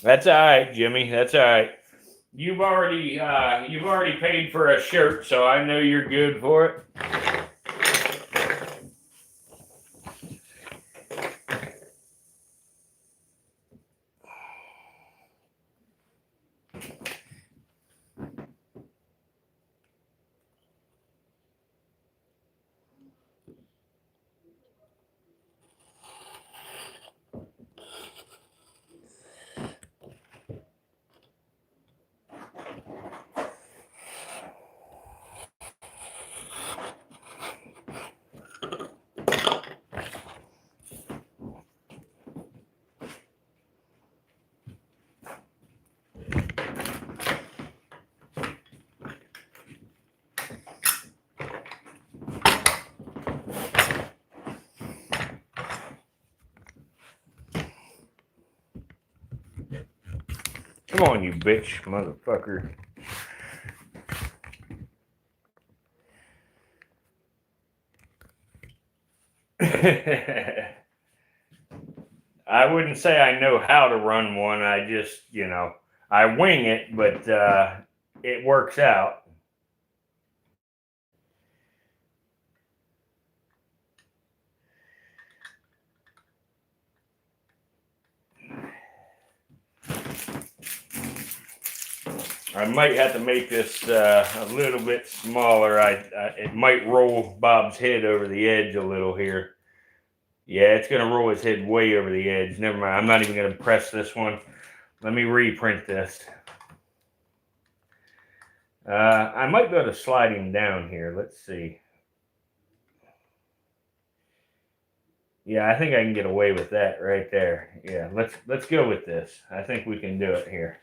That's all right, Jimmy. That's all right. You've already paid for a shirt, so I know you're good for it. Come on, you bitch, motherfucker. I wouldn't say I know how to run one. I just, I wing it, but it works out. I might have to make this a little bit smaller. It might roll Bob's head over the edge a little here. Yeah, it's going to roll his head way over the edge. Never mind. I'm not even going to press this one. Let me reprint this. I might be able to slide him down here. Let's see. Yeah, I think I can get away with that right there. Yeah, let's go with this. I think we can do it here.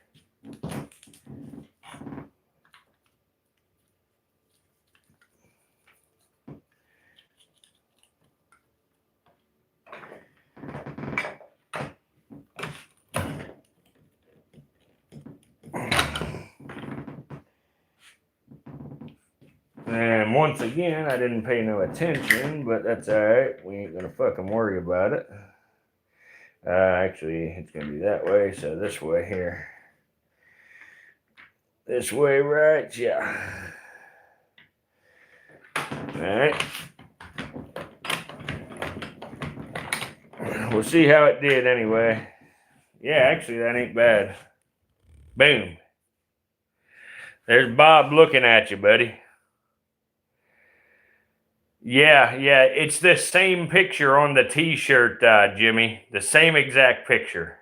And once again, I didn't pay no attention, but that's all right. We ain't gonna fucking worry about it. Actually, it's gonna be that way, so this way here. This way, right? Yeah. All right. We'll see how it did anyway. Yeah, actually, that ain't bad. Boom. There's Bob looking at you, buddy. Yeah, it's the same picture on the t-shirt, Jimmy. The same exact picture.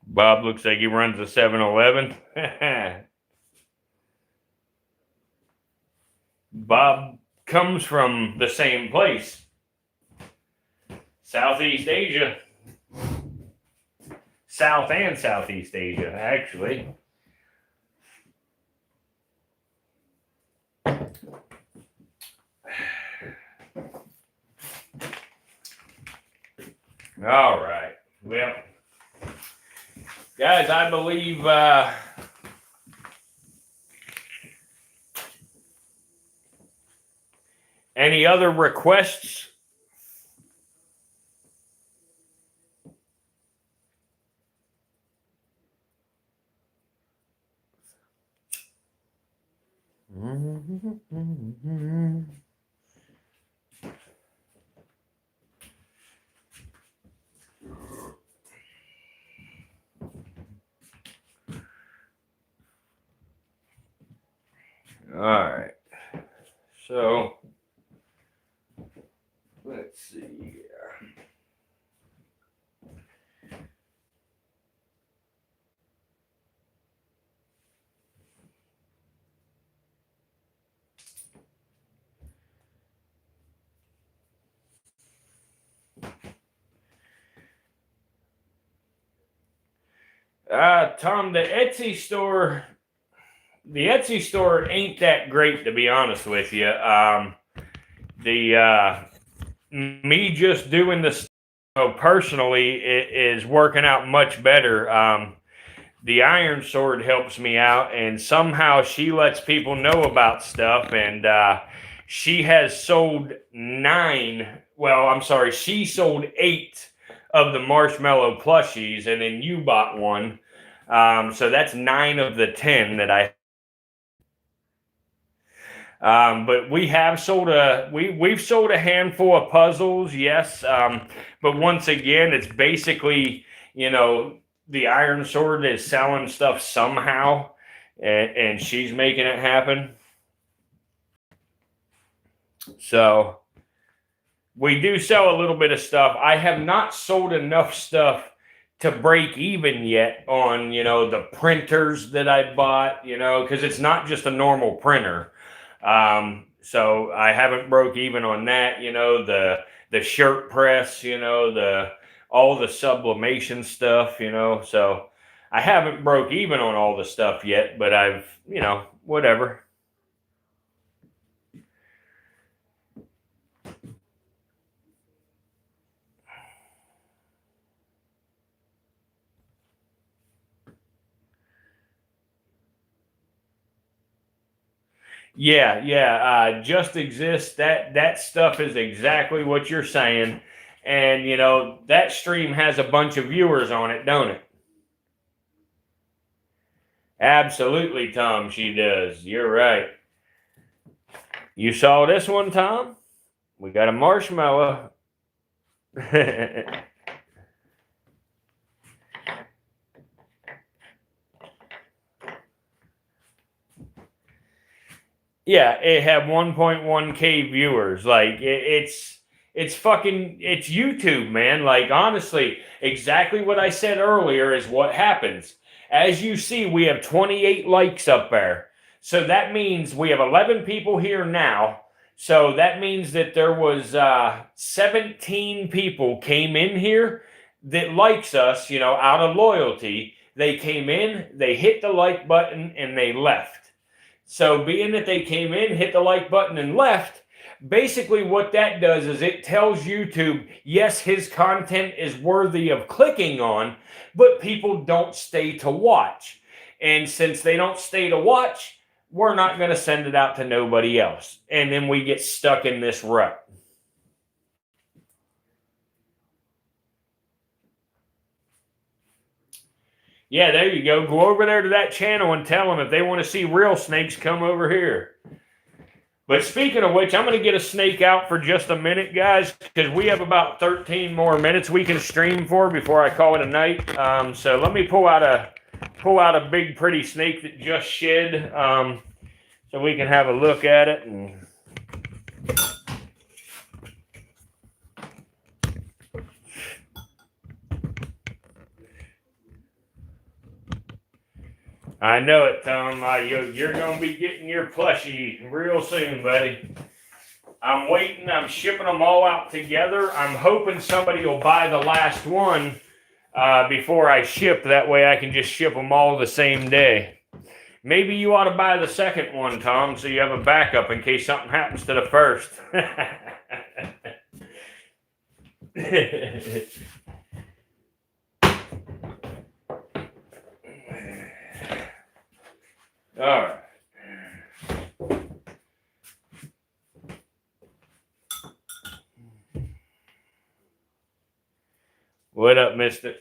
Bob looks like he runs a 7-Eleven. Bob comes from the same place. Southeast Asia. South and Southeast Asia, actually. All right. Well, guys, I believe any other requests? All right. So let's see here. Tom, the Etsy store ain't that great, to be honest with you. Me just doing this personally is working out much better. The Iron Sword helps me out, and somehow she lets people know about stuff. And she has sold she sold 8 of the marshmallow plushies, and then you bought one. So that's 9 of the 10 that I. But we have sold we've sold a handful of puzzles, yes. But once again, it's basically, the Iron Sword is selling stuff somehow, and she's making it happen. So we do sell a little bit of stuff. I have not sold enough stuff to break even yet on, the printers that I bought, because it's not just a normal printer. So I haven't broke even on that, the shirt press, all the sublimation stuff, so I haven't broke even on all the stuff yet, but I've, whatever. Yeah. Just exist. That stuff is exactly what you're saying. And that stream has a bunch of viewers on it, don't it? Absolutely, Tom, she does. You're right. You saw this one, Tom? We got a marshmallow. Yeah, it had 1.1K viewers. Like it's YouTube, man. Like honestly, exactly what I said earlier is what happens. As you see, we have 28 likes up there. So that means we have 11 people here now. So that means that there was 17 people came in here that likes us, out of loyalty. They came in, they hit the like button, and they left. So being that they came in, hit the like button, and left, basically what that does is it tells YouTube, yes, his content is worthy of clicking on, but people don't stay to watch. And since they don't stay to watch, we're not going to send it out to nobody else. And then we get stuck in this rut. Yeah, there you go. Go over there to that channel and tell them if they want to see real snakes, come over here. But speaking of which, I'm going to get a snake out for just a minute, guys, because we have about 13 more minutes we can stream for before I call it a night. So let me pull out a big, pretty snake that just shed, so we can have a look at it. And I know it, Tom. You're going to be getting your plushie real soon, buddy. I'm waiting. I'm shipping them all out together. I'm hoping somebody will buy the last one before I ship. That way I can just ship them all the same day. Maybe you ought to buy the second one, Tom, so you have a backup in case something happens to the first. All right. What up, mister?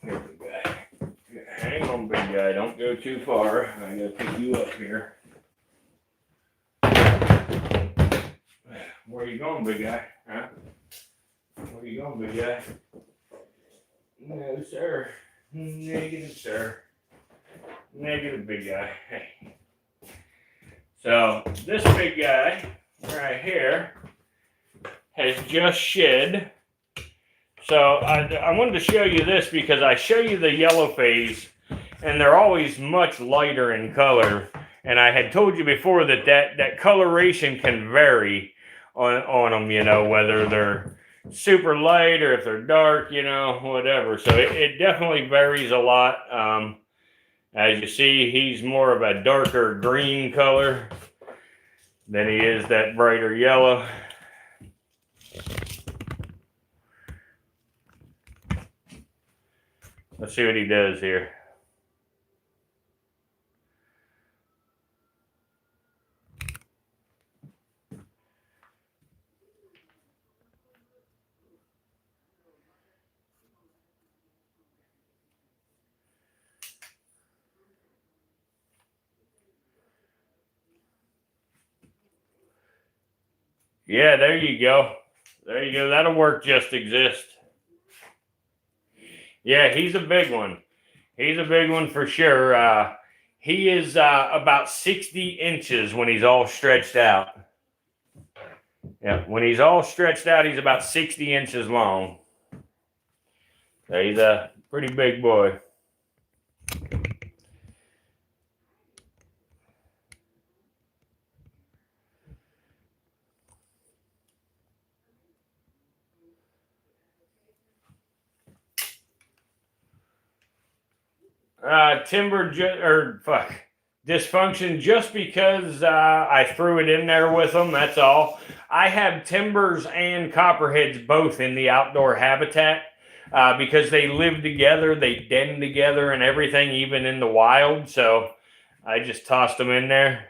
Here we go. hang on, big guy. Don't go too far. I gotta pick you up here. Where you going, big guy? Huh? Where you going, big guy? No, sir. Negative, sir. Negative, big guy. Hey. So, this big guy right here has just shed. So, I wanted to show you this because I show you the yellow phase, and they're always much lighter in color. And I had told you before that coloration can vary on them, you know, whether they're super light or if they're dark, you know, whatever. So it definitely varies a lot. As you see, he's more of a darker green color than he is that brighter yellow. Let's see what he does here. Yeah, there you go. There you go. That'll work just exist. Yeah, he's a big one. He's a big one for sure. He is about 60 inches when he's all stretched out. Yeah, when he's all stretched out, he's about 60 inches long. So he's a pretty big boy. Dysfunction just because I threw it in there with them. That's all. I have timbers and copperheads both in the outdoor habitat because they live together, they den together and everything, even in the wild. So I just tossed them in there.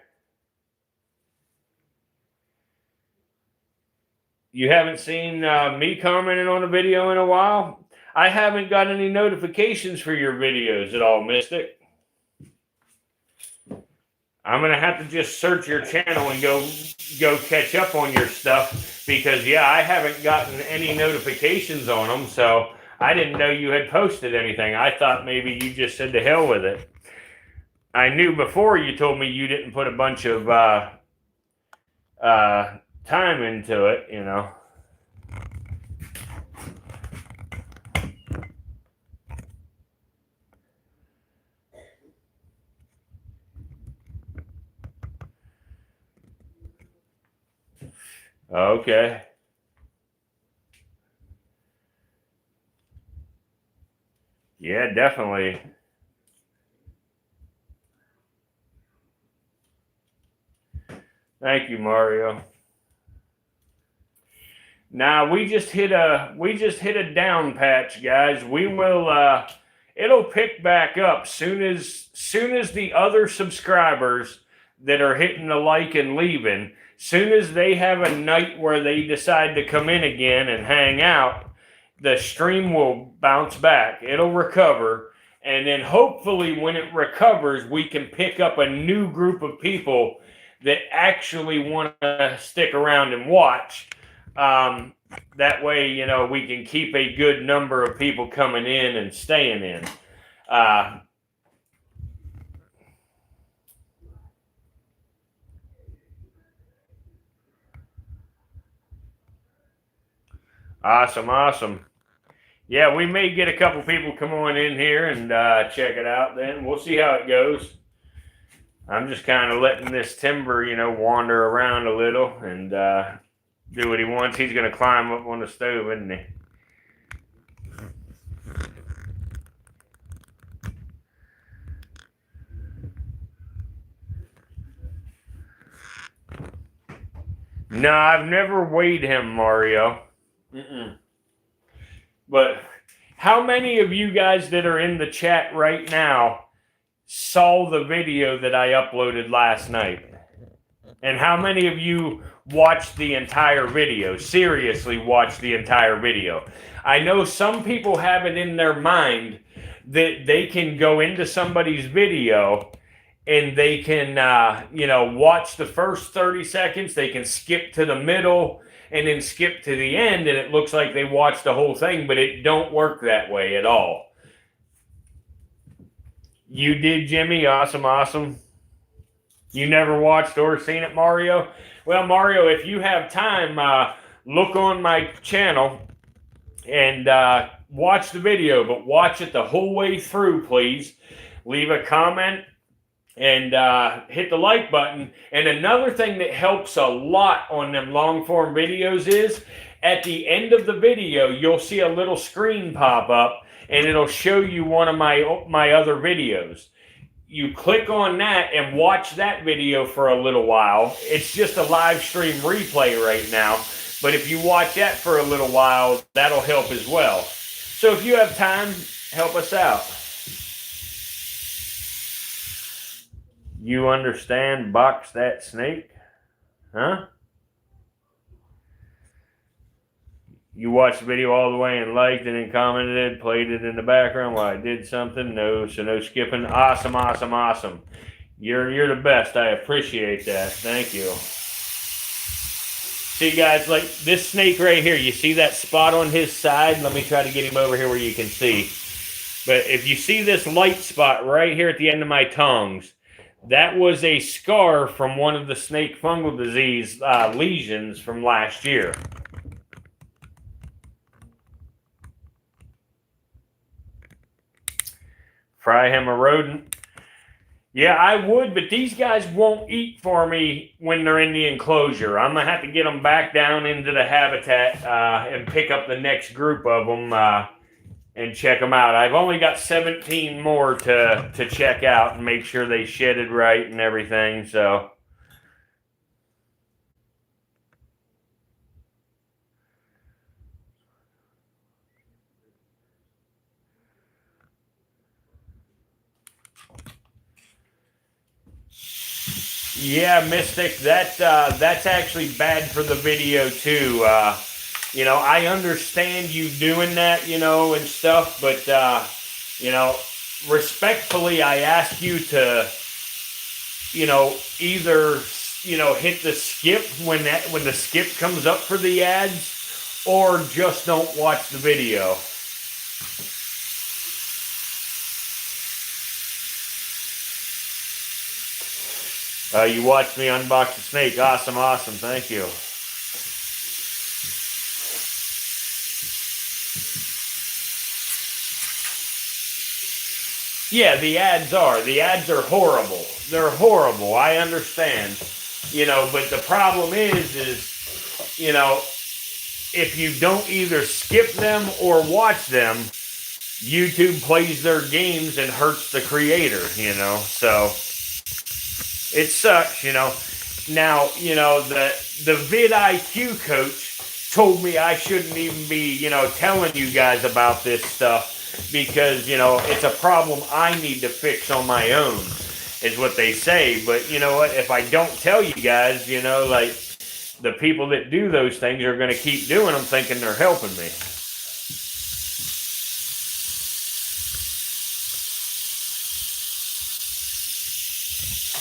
You haven't seen me commenting on a video in a while? I haven't got any notifications for your videos at all, Mystic. I'm going to have to just search your channel and go catch up on your stuff because, yeah, I haven't gotten any notifications on them, so I didn't know you had posted anything. I thought maybe you just said to hell with it. I knew before you told me you didn't put a bunch of time into it, you know. Okay. Yeah, definitely. Thank you, Mario. Now we just hit a down patch, guys. We will it'll pick back up soon as the other subscribers that are hitting the like and leaving, soon as they have a night where they decide to come in again and hang out, the stream will bounce back. It'll recover. And then hopefully when it recovers, we can pick up a new group of people that actually want to stick around and watch. That way, you know, we can keep a good number of people coming in and staying in. Awesome. Yeah, we may get a couple people come on in here and check it out then. We'll see how it goes. I'm just kind of letting this timber, you know, wander around a little and do what he wants. He's going to climb up on the stove, isn't he? No, I've never weighed him, Mario. But how many of you guys that are in the chat right now saw the video that I uploaded last night? And how many of you watched the entire video? Seriously watched the entire video? I know some people have it in their mind that they can go into somebody's video and they can, watch the first 30 seconds. They can skip to the middle and then skip to the end, and it looks like they watched the whole thing, but it don't work that way at all. You did, Jimmy? Awesome, awesome. You never watched or seen it, Mario? Well, Mario, if you have time, look on my channel and watch the video, but watch it the whole way through, please. Leave a comment and hit the like button. And another thing that helps a lot on them long form videos is at the end of the video, you'll see a little screen pop up and it'll show you one of my other videos. You click on that and watch that video for a little while. It's just a live stream replay right now, but if you watch that for a little while, that'll help as well. So if you have time, help us out. You understand box that snake? Huh? You watched the video all the way and liked and then commented, played it in the background while I did something. No, so no skipping. Awesome, awesome, awesome. You're the best. I appreciate that. Thank you. See, guys, like this snake right here, you see that spot on his side? Let me try to get him over here where you can see. But if you see this light spot right here at the end of my tongs, that was a scar from one of the snake fungal disease lesions from last year. Fry him a rodent. Yeah, I would, but these guys won't eat for me when they're in the enclosure. I'm going to have to get them back down into the habitat and pick up the next group of them and check them out. I've only got 17 more to check out and make sure they shedded right and everything, so... Yeah, Mystic, that's actually bad for the video too. I understand you doing that, and stuff, but respectfully, I ask you to, either, hit the skip when the skip comes up for the ads, or just don't watch the video. You watched me unbox the snake. Awesome, awesome. Thank you. Yeah, the ads are horrible. They're horrible. I understand. But the problem is, if you don't either skip them or watch them, YouTube plays their games and hurts the creator, so... It sucks, Now, the vidIQ coach told me I shouldn't even be, telling you guys about this stuff because, it's a problem I need to fix on my own, is what they say. But you know what? If I don't tell you guys, like the people that do those things are going to keep doing them thinking they're helping me.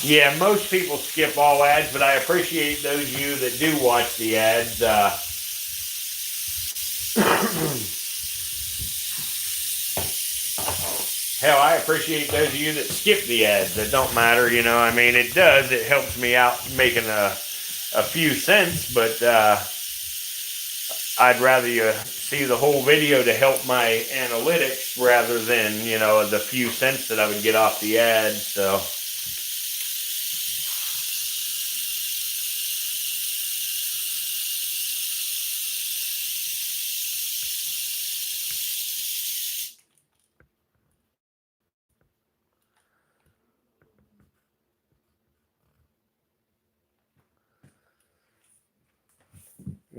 Yeah, most people skip all ads, but I appreciate those of you that do watch the ads. Hell, I appreciate those of you that skip the ads. That don't matter, it does. It helps me out making a few cents, but I'd rather you see the whole video to help my analytics rather than, the few cents that I would get off the ads, so...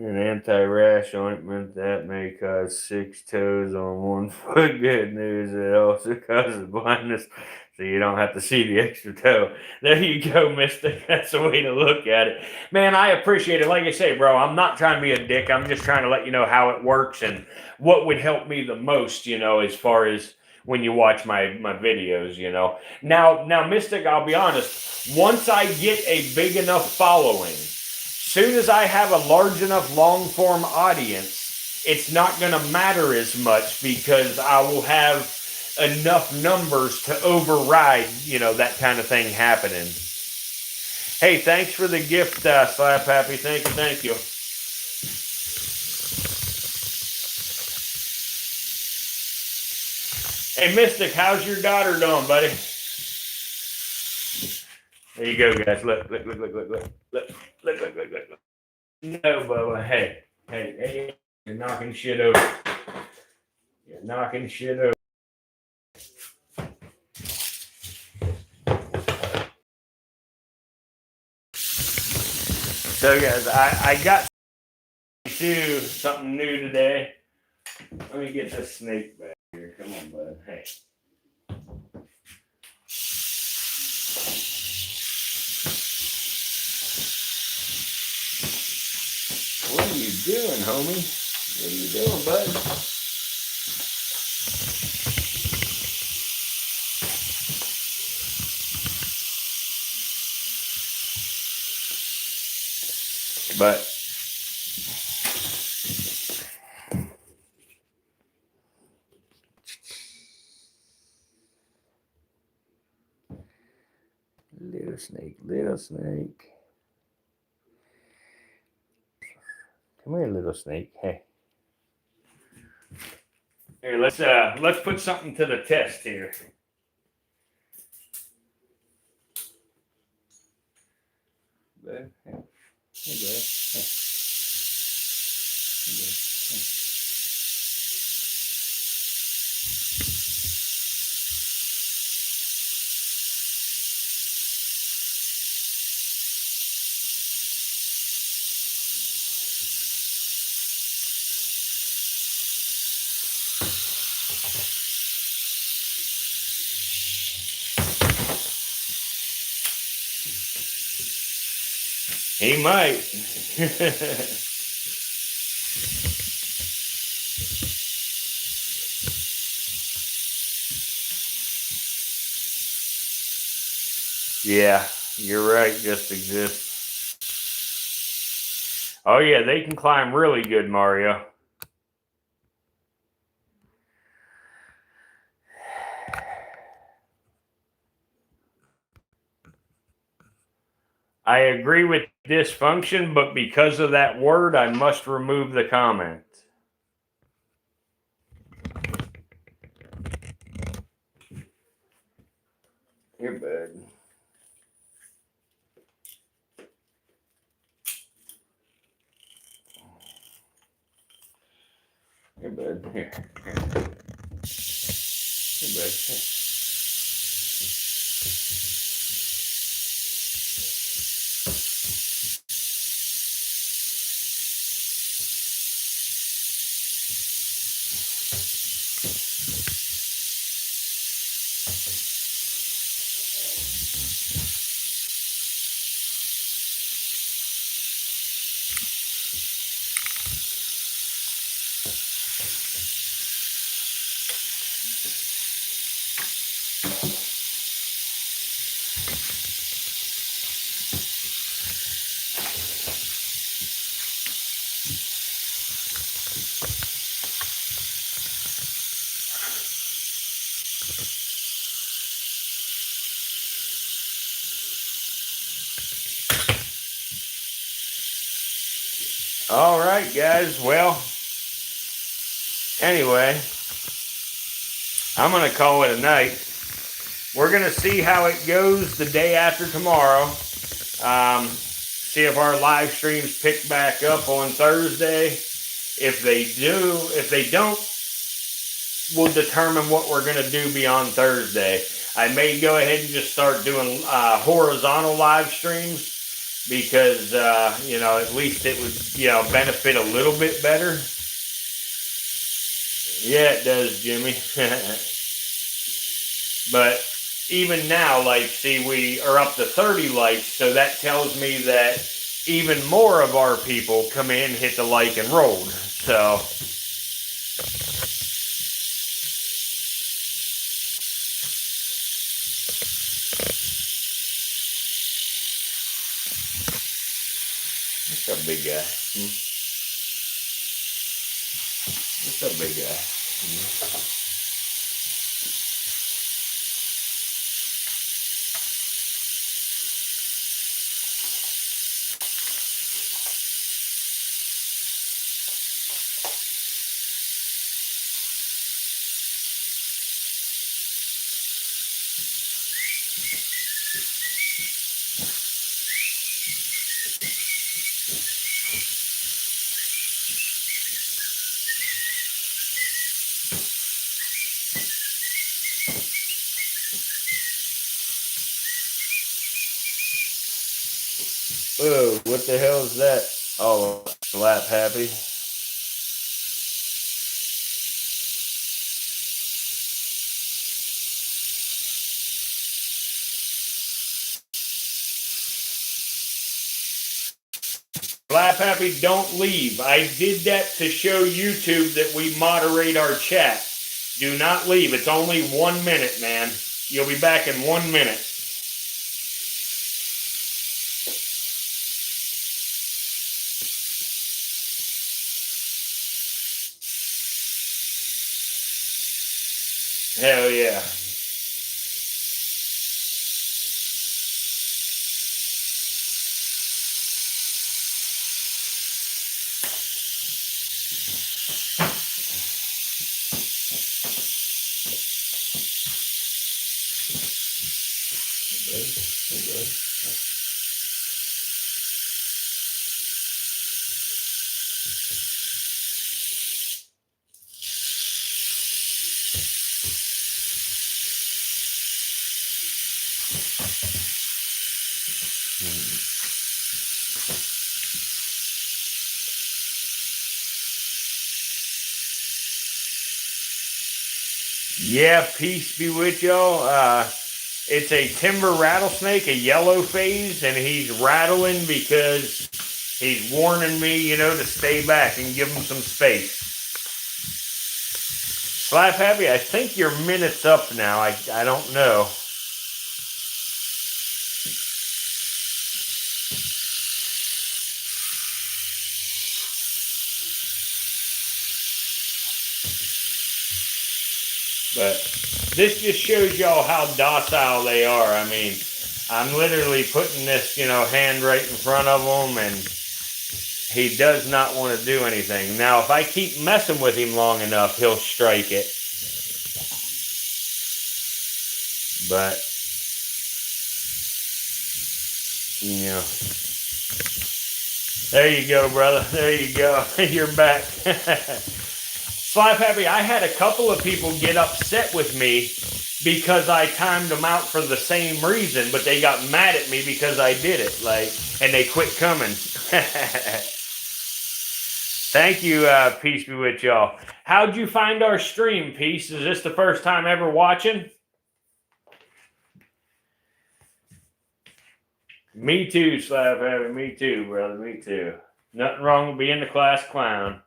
An anti-rash ointment that may cause 6 toes on 1 foot. Good news, it also causes blindness, so you don't have to see the extra toe. There you go, Mystic. That's the way to look at it. Man, I appreciate it. Like I say, bro, I'm not trying to be a dick. I'm just trying to let you know how it works and what would help me the most, as far as when you watch my videos, you know. Now, Mystic, I'll be honest, once I get a big enough following, soon as I have a large enough long form audience, it's not going to matter as much because I will have enough numbers to override, you know, that kind of thing happening. Hey, thanks for the gift, Slap Happy. Thank you, thank you. Hey, Mystic, how's your daughter doing, buddy? There you go, guys. Look. No, Bubba. Hey, you're knocking shit over. You're knocking shit over. So, guys, I got something new today. Let me get this snake back here. Come on, bud. Hey. What are you doing, homie? What are you doing, bud? But little snake. Come here, little snake. Hey. Here, let's put something to the test here. Hey. Hey, bud. Hey. Hey. Hey. He might. Yeah, you're right. Just exists. Oh yeah, they can climb really good, Mario. I agree with dysfunction, but because of that word, I must remove the comment. Here, bud. Here, bud. Here. Here, bud. Here. All right, guys. Well, anyway, I'm going to call it a night. We're going to see how it goes the day after tomorrow. See if our live streams pick back up on Thursday. If they do, if they don't, we'll determine what we're going to do beyond Thursday. I may go ahead and just start doing horizontal live streams because, you know, at least it would, you know, benefit a little bit better. Yeah, it does, Jimmy. But even now, like, see, we are up to 30 likes, so that tells me that even more of our people come in, hit the like, and rolled. So, What's up, big guy? What's up, big guy? Whoa, what the hell is that? Oh, slap happy. Slap happy, don't leave. I did that to show YouTube that we moderate our chat. Do not leave. It's only 1 minute, man. You'll be back in 1 minute. Hell yeah. Yeah, peace be with y'all. It's a timber rattlesnake, a yellow phase, and he's rattling because he's warning me, to stay back and give him some space. Slap happy, I think your minute's up now. I don't know. But this just shows y'all how docile they are. I mean, I'm literally putting this, hand right in front of him, and he does not want to do anything. Now, if I keep messing with him long enough, he'll strike it. But, there you go, brother. There you go. You're back. Slap happy, I had a couple of people get upset with me because I timed them out for the same reason, but they got mad at me because I did it, and they quit coming. Thank you, Peace be with y'all. How'd you find our stream, Peace? Is this the first time ever watching? Me too, Slap happy. Me too, brother. Me too. Nothing wrong with being the class clown.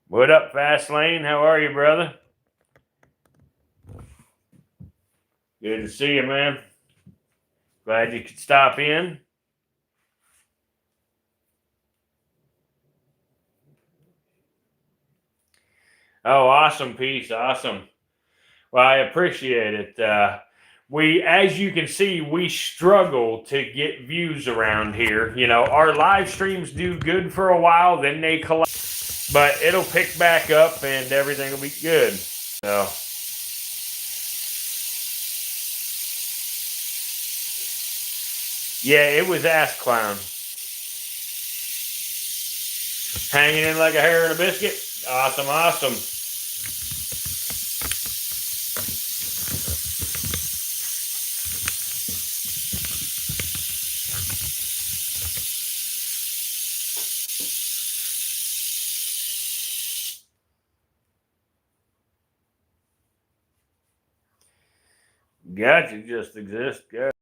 What up, Fast Lane? How are you, brother? Good to see you, man. Glad you could stop in. Oh, awesome, Peace. Awesome. Well, I appreciate it. As you can see, we struggle to get views around here. Our live streams do good for a while, then they collapse. But it'll pick back up and everything will be good. So, yeah, it was Ass Clown. Hanging in like a hair in a biscuit. Awesome, awesome. Gotcha, just exist. Gotcha.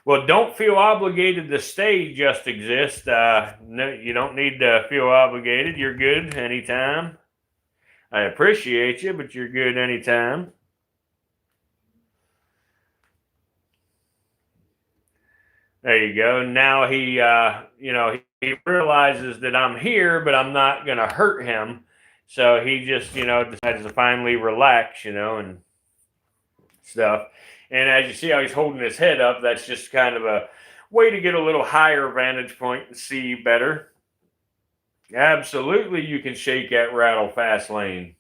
Well, don't feel obligated to stay just exist. No, you don't need to feel obligated. You're good anytime. I appreciate you, but you're good anytime. There you go. Now he, he realizes that I'm here, but I'm not going to hurt him. So he just, decides to finally relax, and stuff. And as you see how he's holding his head up, that's just kind of a way to get a little higher vantage point and see better. Absolutely, you can shake that rattle fast lane.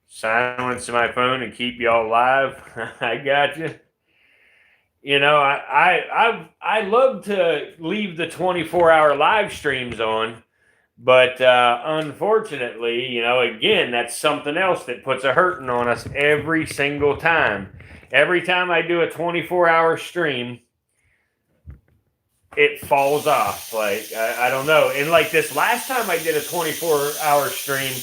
Silence my phone and keep y'all live. I got you. I love to leave the 24-hour live streams on, but unfortunately, again, that's something else that puts a hurting on us every single time. Every time I do a 24-hour stream, it falls off. Like, I don't know. And like this last time I did a 24-hour stream,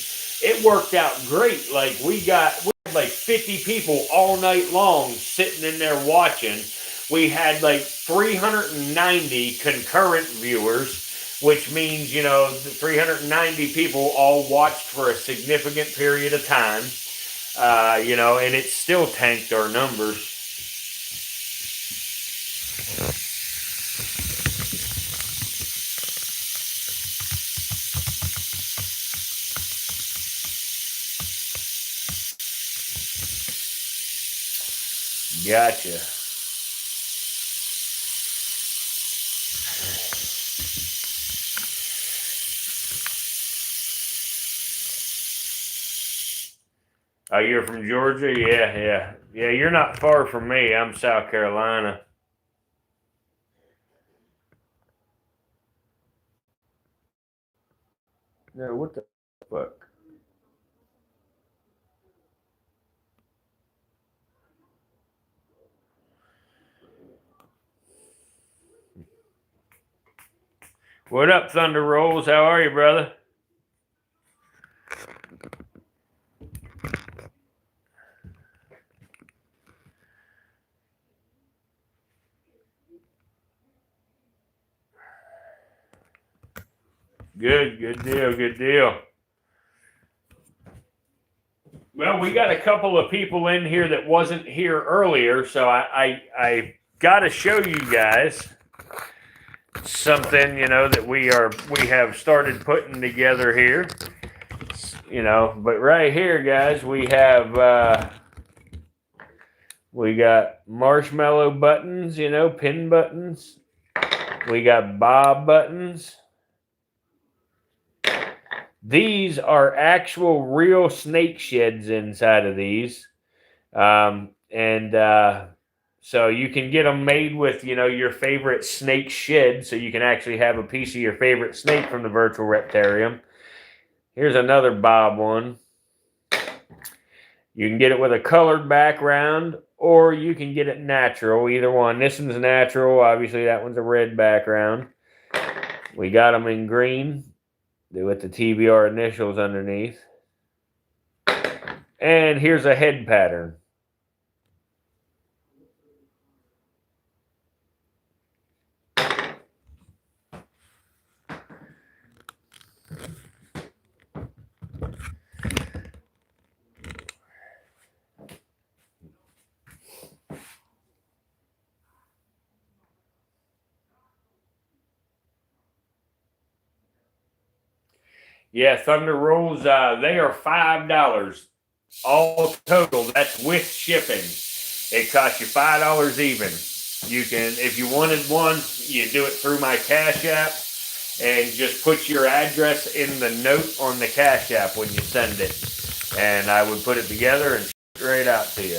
it worked out great. Like we had like 50 people all night long sitting in there watching. We had like 390 concurrent viewers, which means, 390 people all watched for a significant period of time, and it still tanked our numbers. Gotcha. Oh, you're from Georgia? Yeah. You're not far from me. I'm South Carolina. No, what the fuck? What up, Thunder Rolls? How are you, brother? Good deal. Well, we got a couple of people in here that wasn't here earlier, so I got to show you guys something, that we have started putting together here, But right here, guys, we got marshmallow buttons, pin buttons. We got bob buttons. These are actual real snake sheds inside of these. So you can get them made with, your favorite snake shed. So you can actually have a piece of your favorite snake from the virtual reptarium. Here's another bob one. You can get it with a colored background, or you can get it natural, either one. This one's natural. Obviously, that one's a red background. We got them in green with the TBR initials underneath. And here's a head pattern. Yeah, Thunder Rolls, they are $5 all total. That's with shipping. It costs you $5 even. You can, if you wanted one, you do it through my Cash App and just put your address in the note on the Cash App when you send it. And I would put it together and ship it right out to you.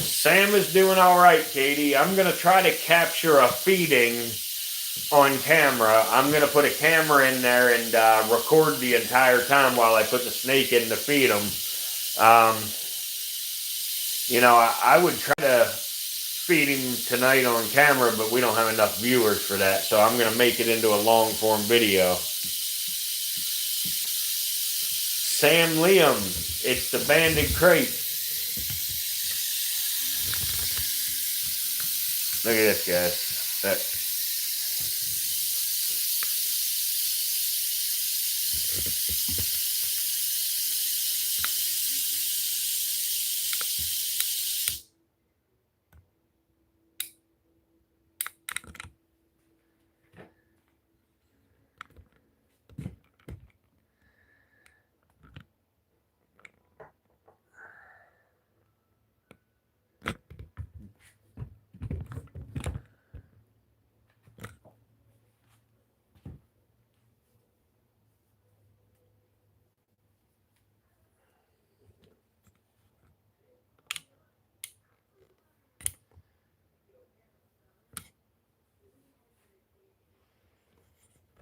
Sam is doing all right, Katie. I'm going to try to capture a feeding on camera. I'm going to put a camera in there and record the entire time while I put the snake in to feed them. I would try to feed him tonight on camera, but we don't have enough viewers for that, so I'm going to make it into a long form video. Sam Liam, it's the banded crate. Look at this, guys.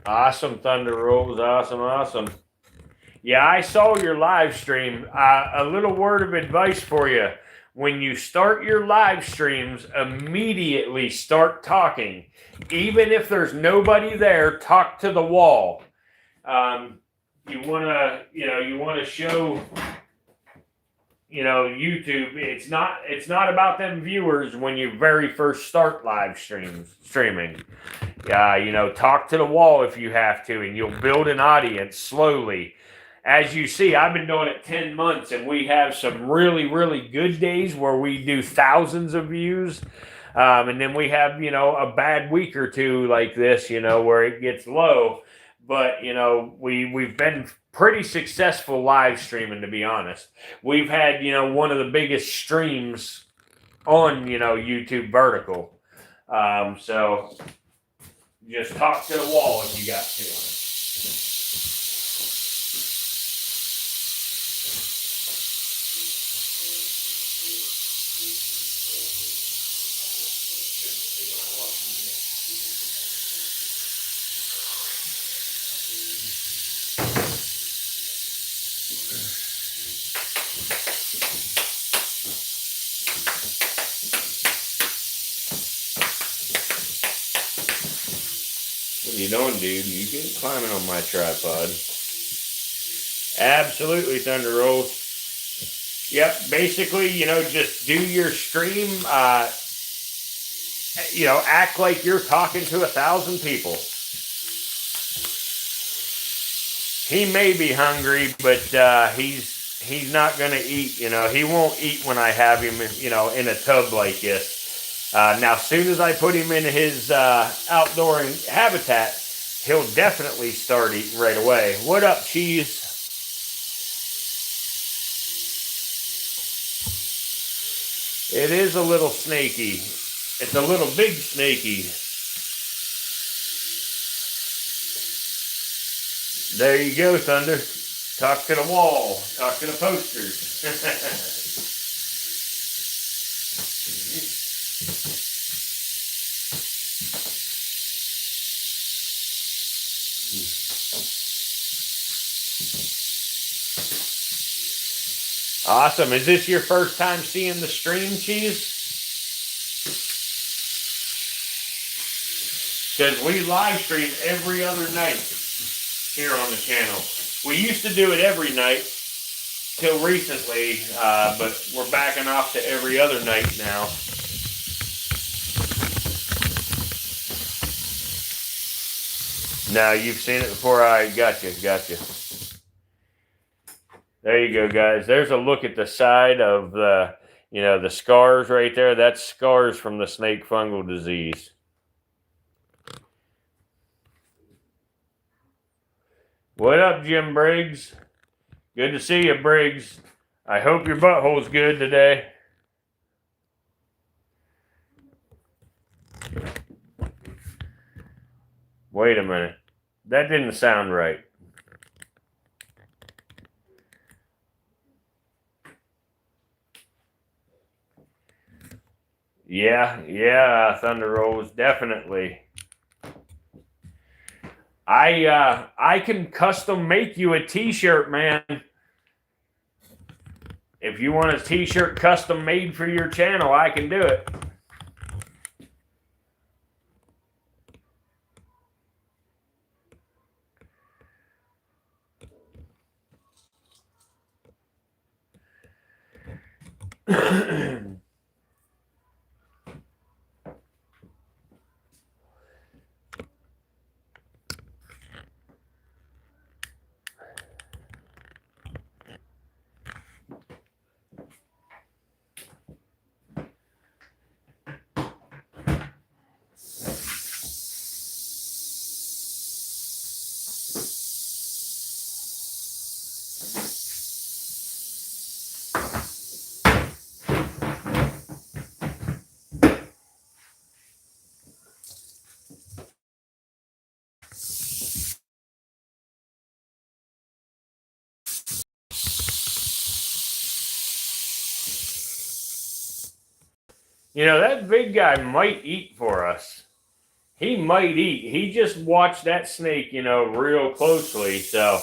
Awesome, Thunder Rolls. Awesome. Yeah, I saw your live stream. A little word of advice for you. When you start your live streams, immediately start talking. Even if there's nobody there, talk to the wall. You want to show, YouTube. It's not about them viewers when you very first start live streaming. Talk to the wall if you have to, and you'll build an audience slowly. As you see, I've been doing it 10 months, and we have some really, really good days where we do thousands of views. And then we have, a bad week or two like this, where it gets low. But, we've been pretty successful live streaming, to be honest. We've had, one of the biggest streams on, YouTube vertical. So just talk to the wall if you got to. What are you doing, dude? You can climbing on my tripod. Absolutely, Thunder Rolls. Yep, basically, just do your stream. Act like you're talking to 1,000 people. He may be hungry, but he's not gonna eat. He won't eat when I have him, in a tub like this. Now, as soon as I put him in his outdoor habitat, he'll definitely start eating right away. What up, Cheese? It is a little snaky. It's a little big snaky. There you go, Thunder. Talk to the wall. Talk to the posters. Awesome. Is this your first time seeing the stream, Cheese? Because we live stream every other night here on the channel. We used to do it every night till recently, but we're backing off to every other night now. No, you've seen it before. I gotcha. There you go, guys. There's a look at the side of the, the scars right there. That's scars from the snake fungal disease. What up, Jim Briggs? Good to see you, Briggs. I hope your butthole's good today. Wait a minute. That didn't sound right. Yeah, Thunder Rolls, definitely. I can custom make you a t-shirt, man. If you want a t-shirt custom made for your channel, I can do it. You know, that big guy might eat for us. He might eat. He just watched that snake, you know, real closely. So,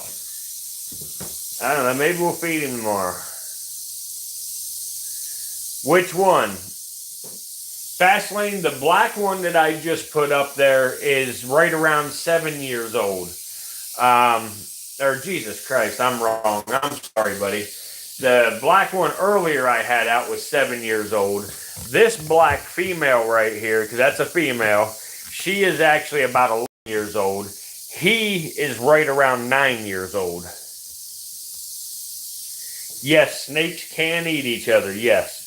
I don't know. Maybe we'll feed him tomorrow. Which one? Fastlane, the black one that I just put up there is right around 7 years old. Or Jesus Christ, I'm wrong. I'm sorry, buddy. The black one earlier I had out was 7 years old. This black female right here, because that's a female, she is actually about 11 years old. He is right around 9 years old. Yes, snakes can eat each other, yes.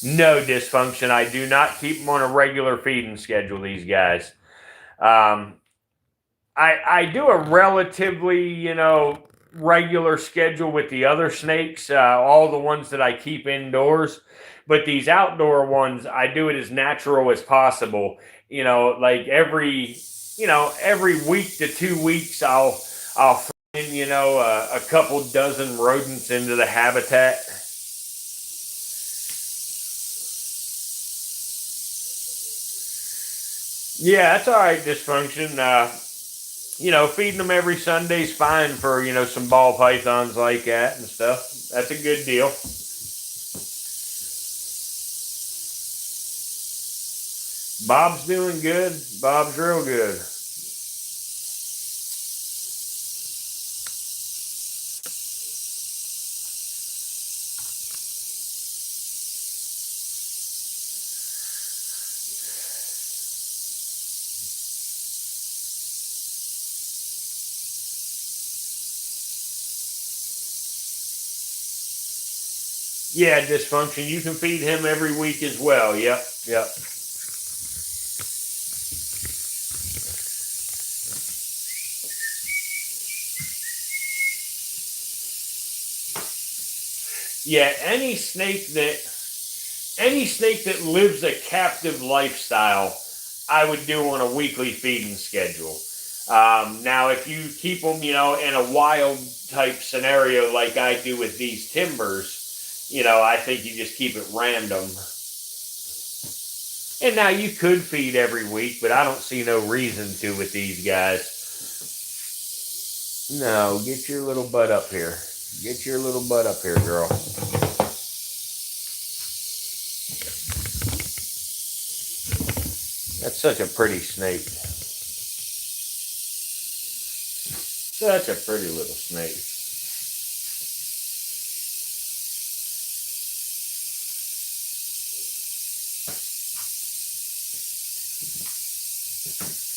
No dysfunction. I do not keep them on a regular feeding schedule, these guys. I do a relatively, you know, regular schedule with the other snakes, all the ones that I keep indoors. But these outdoor ones, I do it as natural as possible. You know, like every week to 2 weeks, I'll throw in, you know, a couple dozen rodents into the habitat. Yeah, that's all right, dysfunction. You know, feeding them every Sunday's fine for, you know, some ball pythons like that and stuff. That's a good deal. Bob's doing good. Bob's real good. Yeah, dysfunction. You can feed him every week as well. Yep, yep. Yeah, any snake that lives a captive lifestyle, I would do on a weekly feeding schedule. Now, if you keep them, you know, in a wild type scenario like I do with these timbers, you know, I think you just keep it random. And now you could feed every week, but I don't see no reason to with these guys. No, get your little butt up here. Get your little butt up here, girl. That's such a pretty snake. Such a pretty little snake.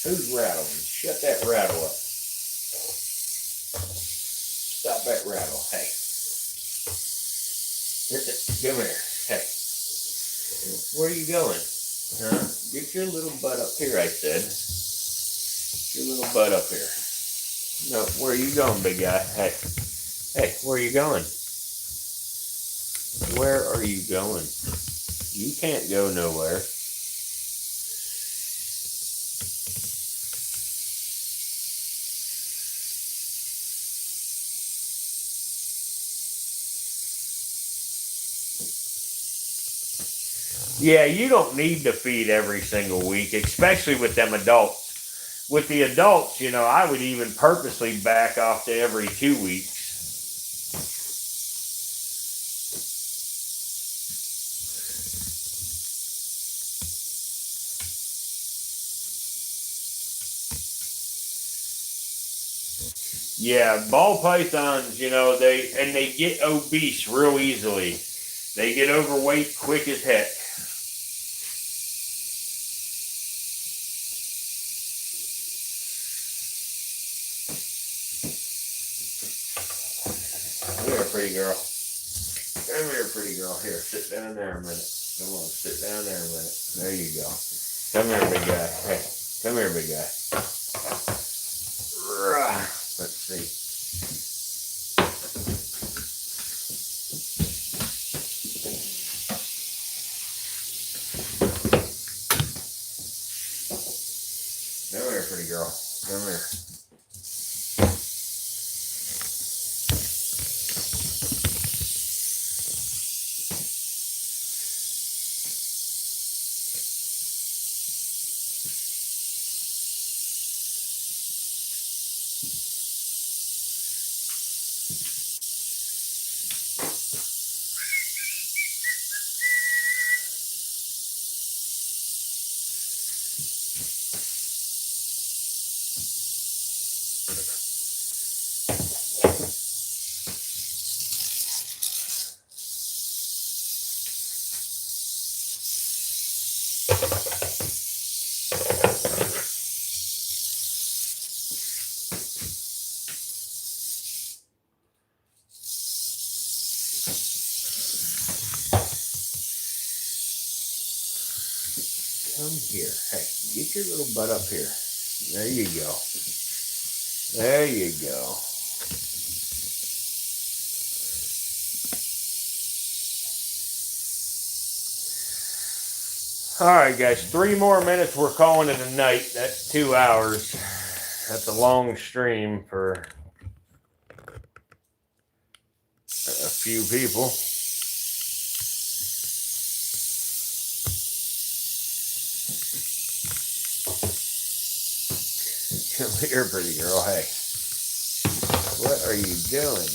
Who's rattling? Shut that rattle up. Stop that rattle. Hey. Come here. Hey. Where are you going? Huh? Get your little butt up here, I said. Get your little butt up here. No, where are you going, big guy? Hey. Hey, where are you going? Where are you going? You can't go nowhere. Yeah, you don't need to feed every single week, especially with them adults. With the adults, you know, I would even purposely back off to every 2 weeks. Yeah, ball pythons, you know, they get obese real easily. They get overweight quick as heck. Come here, pretty girl. Come here, pretty girl. Here, sit down there a minute. Come on, sit down there a minute. There you go. Come here, big guy. Hey, come here, big guy. Let's see. Come here, pretty girl. Come here. Come here. Hey, get your little butt up here. There you go. There you go. All right, guys, 3 more minutes. We're calling it a night. That's 2 hours. That's a long stream for a few people. Come here, pretty girl. Hey, what are you doing?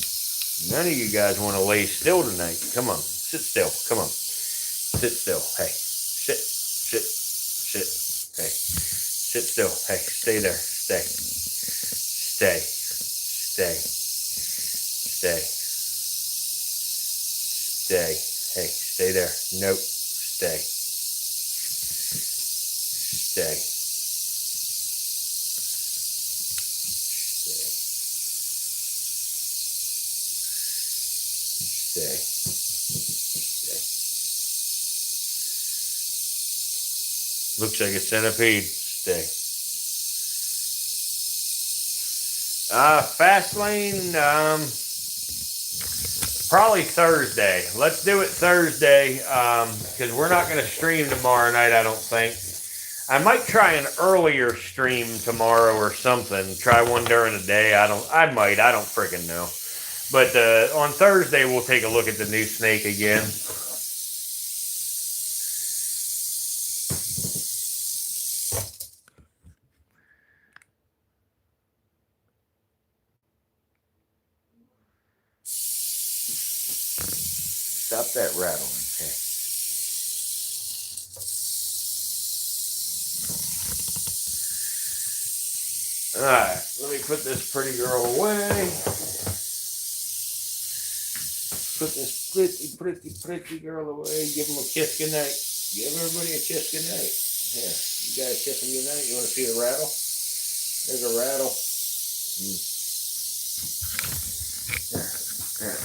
None of you guys want to lay still tonight. Come on, sit still. Come on, sit still. Hey, sit, sit, sit. Hey, sit still. Hey, stay there. Stay, stay, stay, stay, stay. Hey, stay there. Nope, stay, stay. Stay. Stay. Looks like a centipede. Stay. Fast lane, probably Thursday. Let's do it Thursday, because we're not going to stream tomorrow night, I don't think. I might try an earlier stream tomorrow or something. Try one during the day. I don't freaking know. But on Thursday, we'll take a look at the new snake again. Stop that rattling. Hey. All right, let me put this pretty girl away. Put this pretty girl away. Give them a kiss goodnight. Give everybody a kiss goodnight. Here, you got a kiss them goodnight. You want to see the rattle? There's a rattle. Here.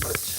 Let's.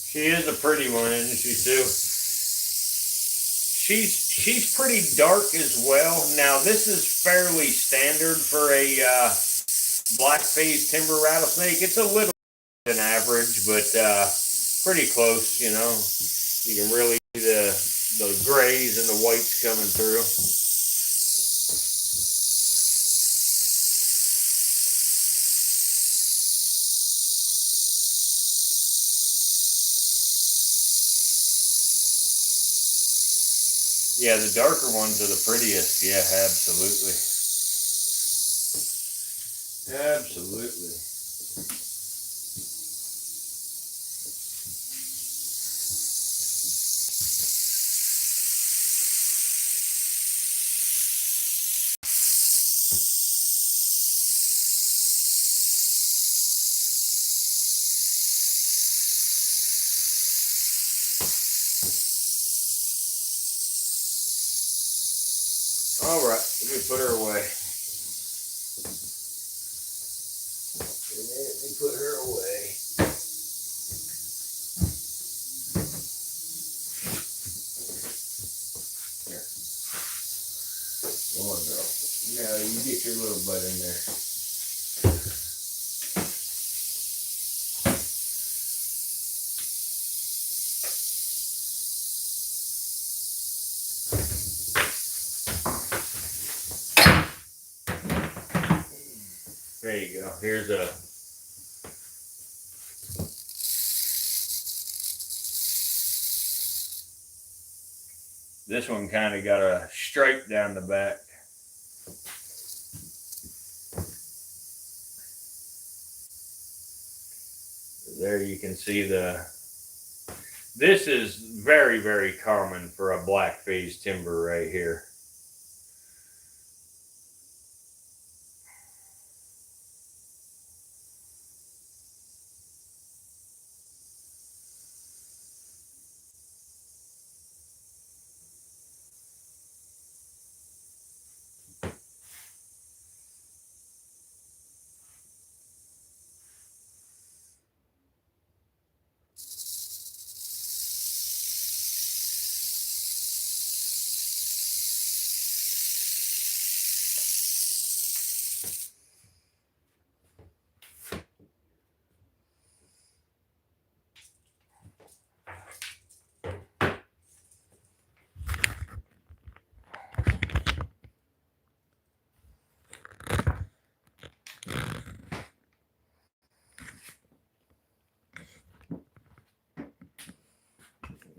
She is a pretty one, isn't she, Sue? She's pretty dark as well. Now, this is fairly standard for a black-phased timber rattlesnake. It's a little than average, but pretty close, you know. You can really see the grays and the whites coming through. Yeah, the darker ones are the prettiest. Yeah, absolutely. Absolutely. All right, let me put her away. Let me put her away. Here. Come on, girl. Yeah, you get your little butt in there. There you go. Here's a this one kind of got a stripe down the back. There you can see this is very, very common for a black phase timber right here.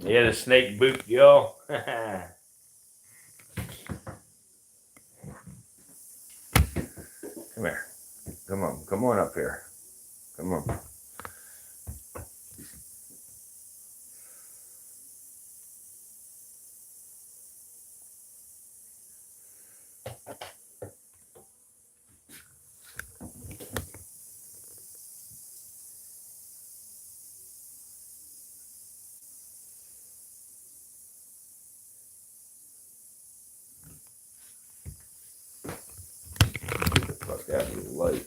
Yeah, the snake boot, y'all. Come here. Come on up here. Come on. Fuck that little light.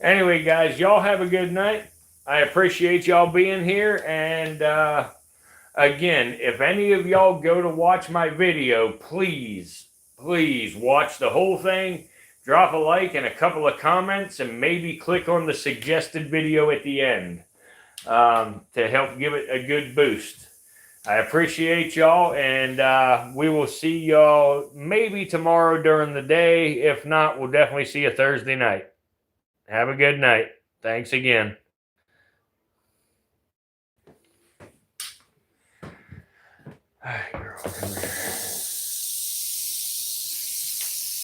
Anyway, guys, y'all have a good night. I appreciate y'all being here. And again, if any of y'all go to watch my video, please watch the whole thing. Drop a like and a couple of comments, and maybe click on the suggested video at the end to help give it a good boost. I appreciate y'all, and we will see y'all maybe tomorrow during the day. If not, we'll definitely see you Thursday night. Have a good night. Thanks again. All right, girl, come here.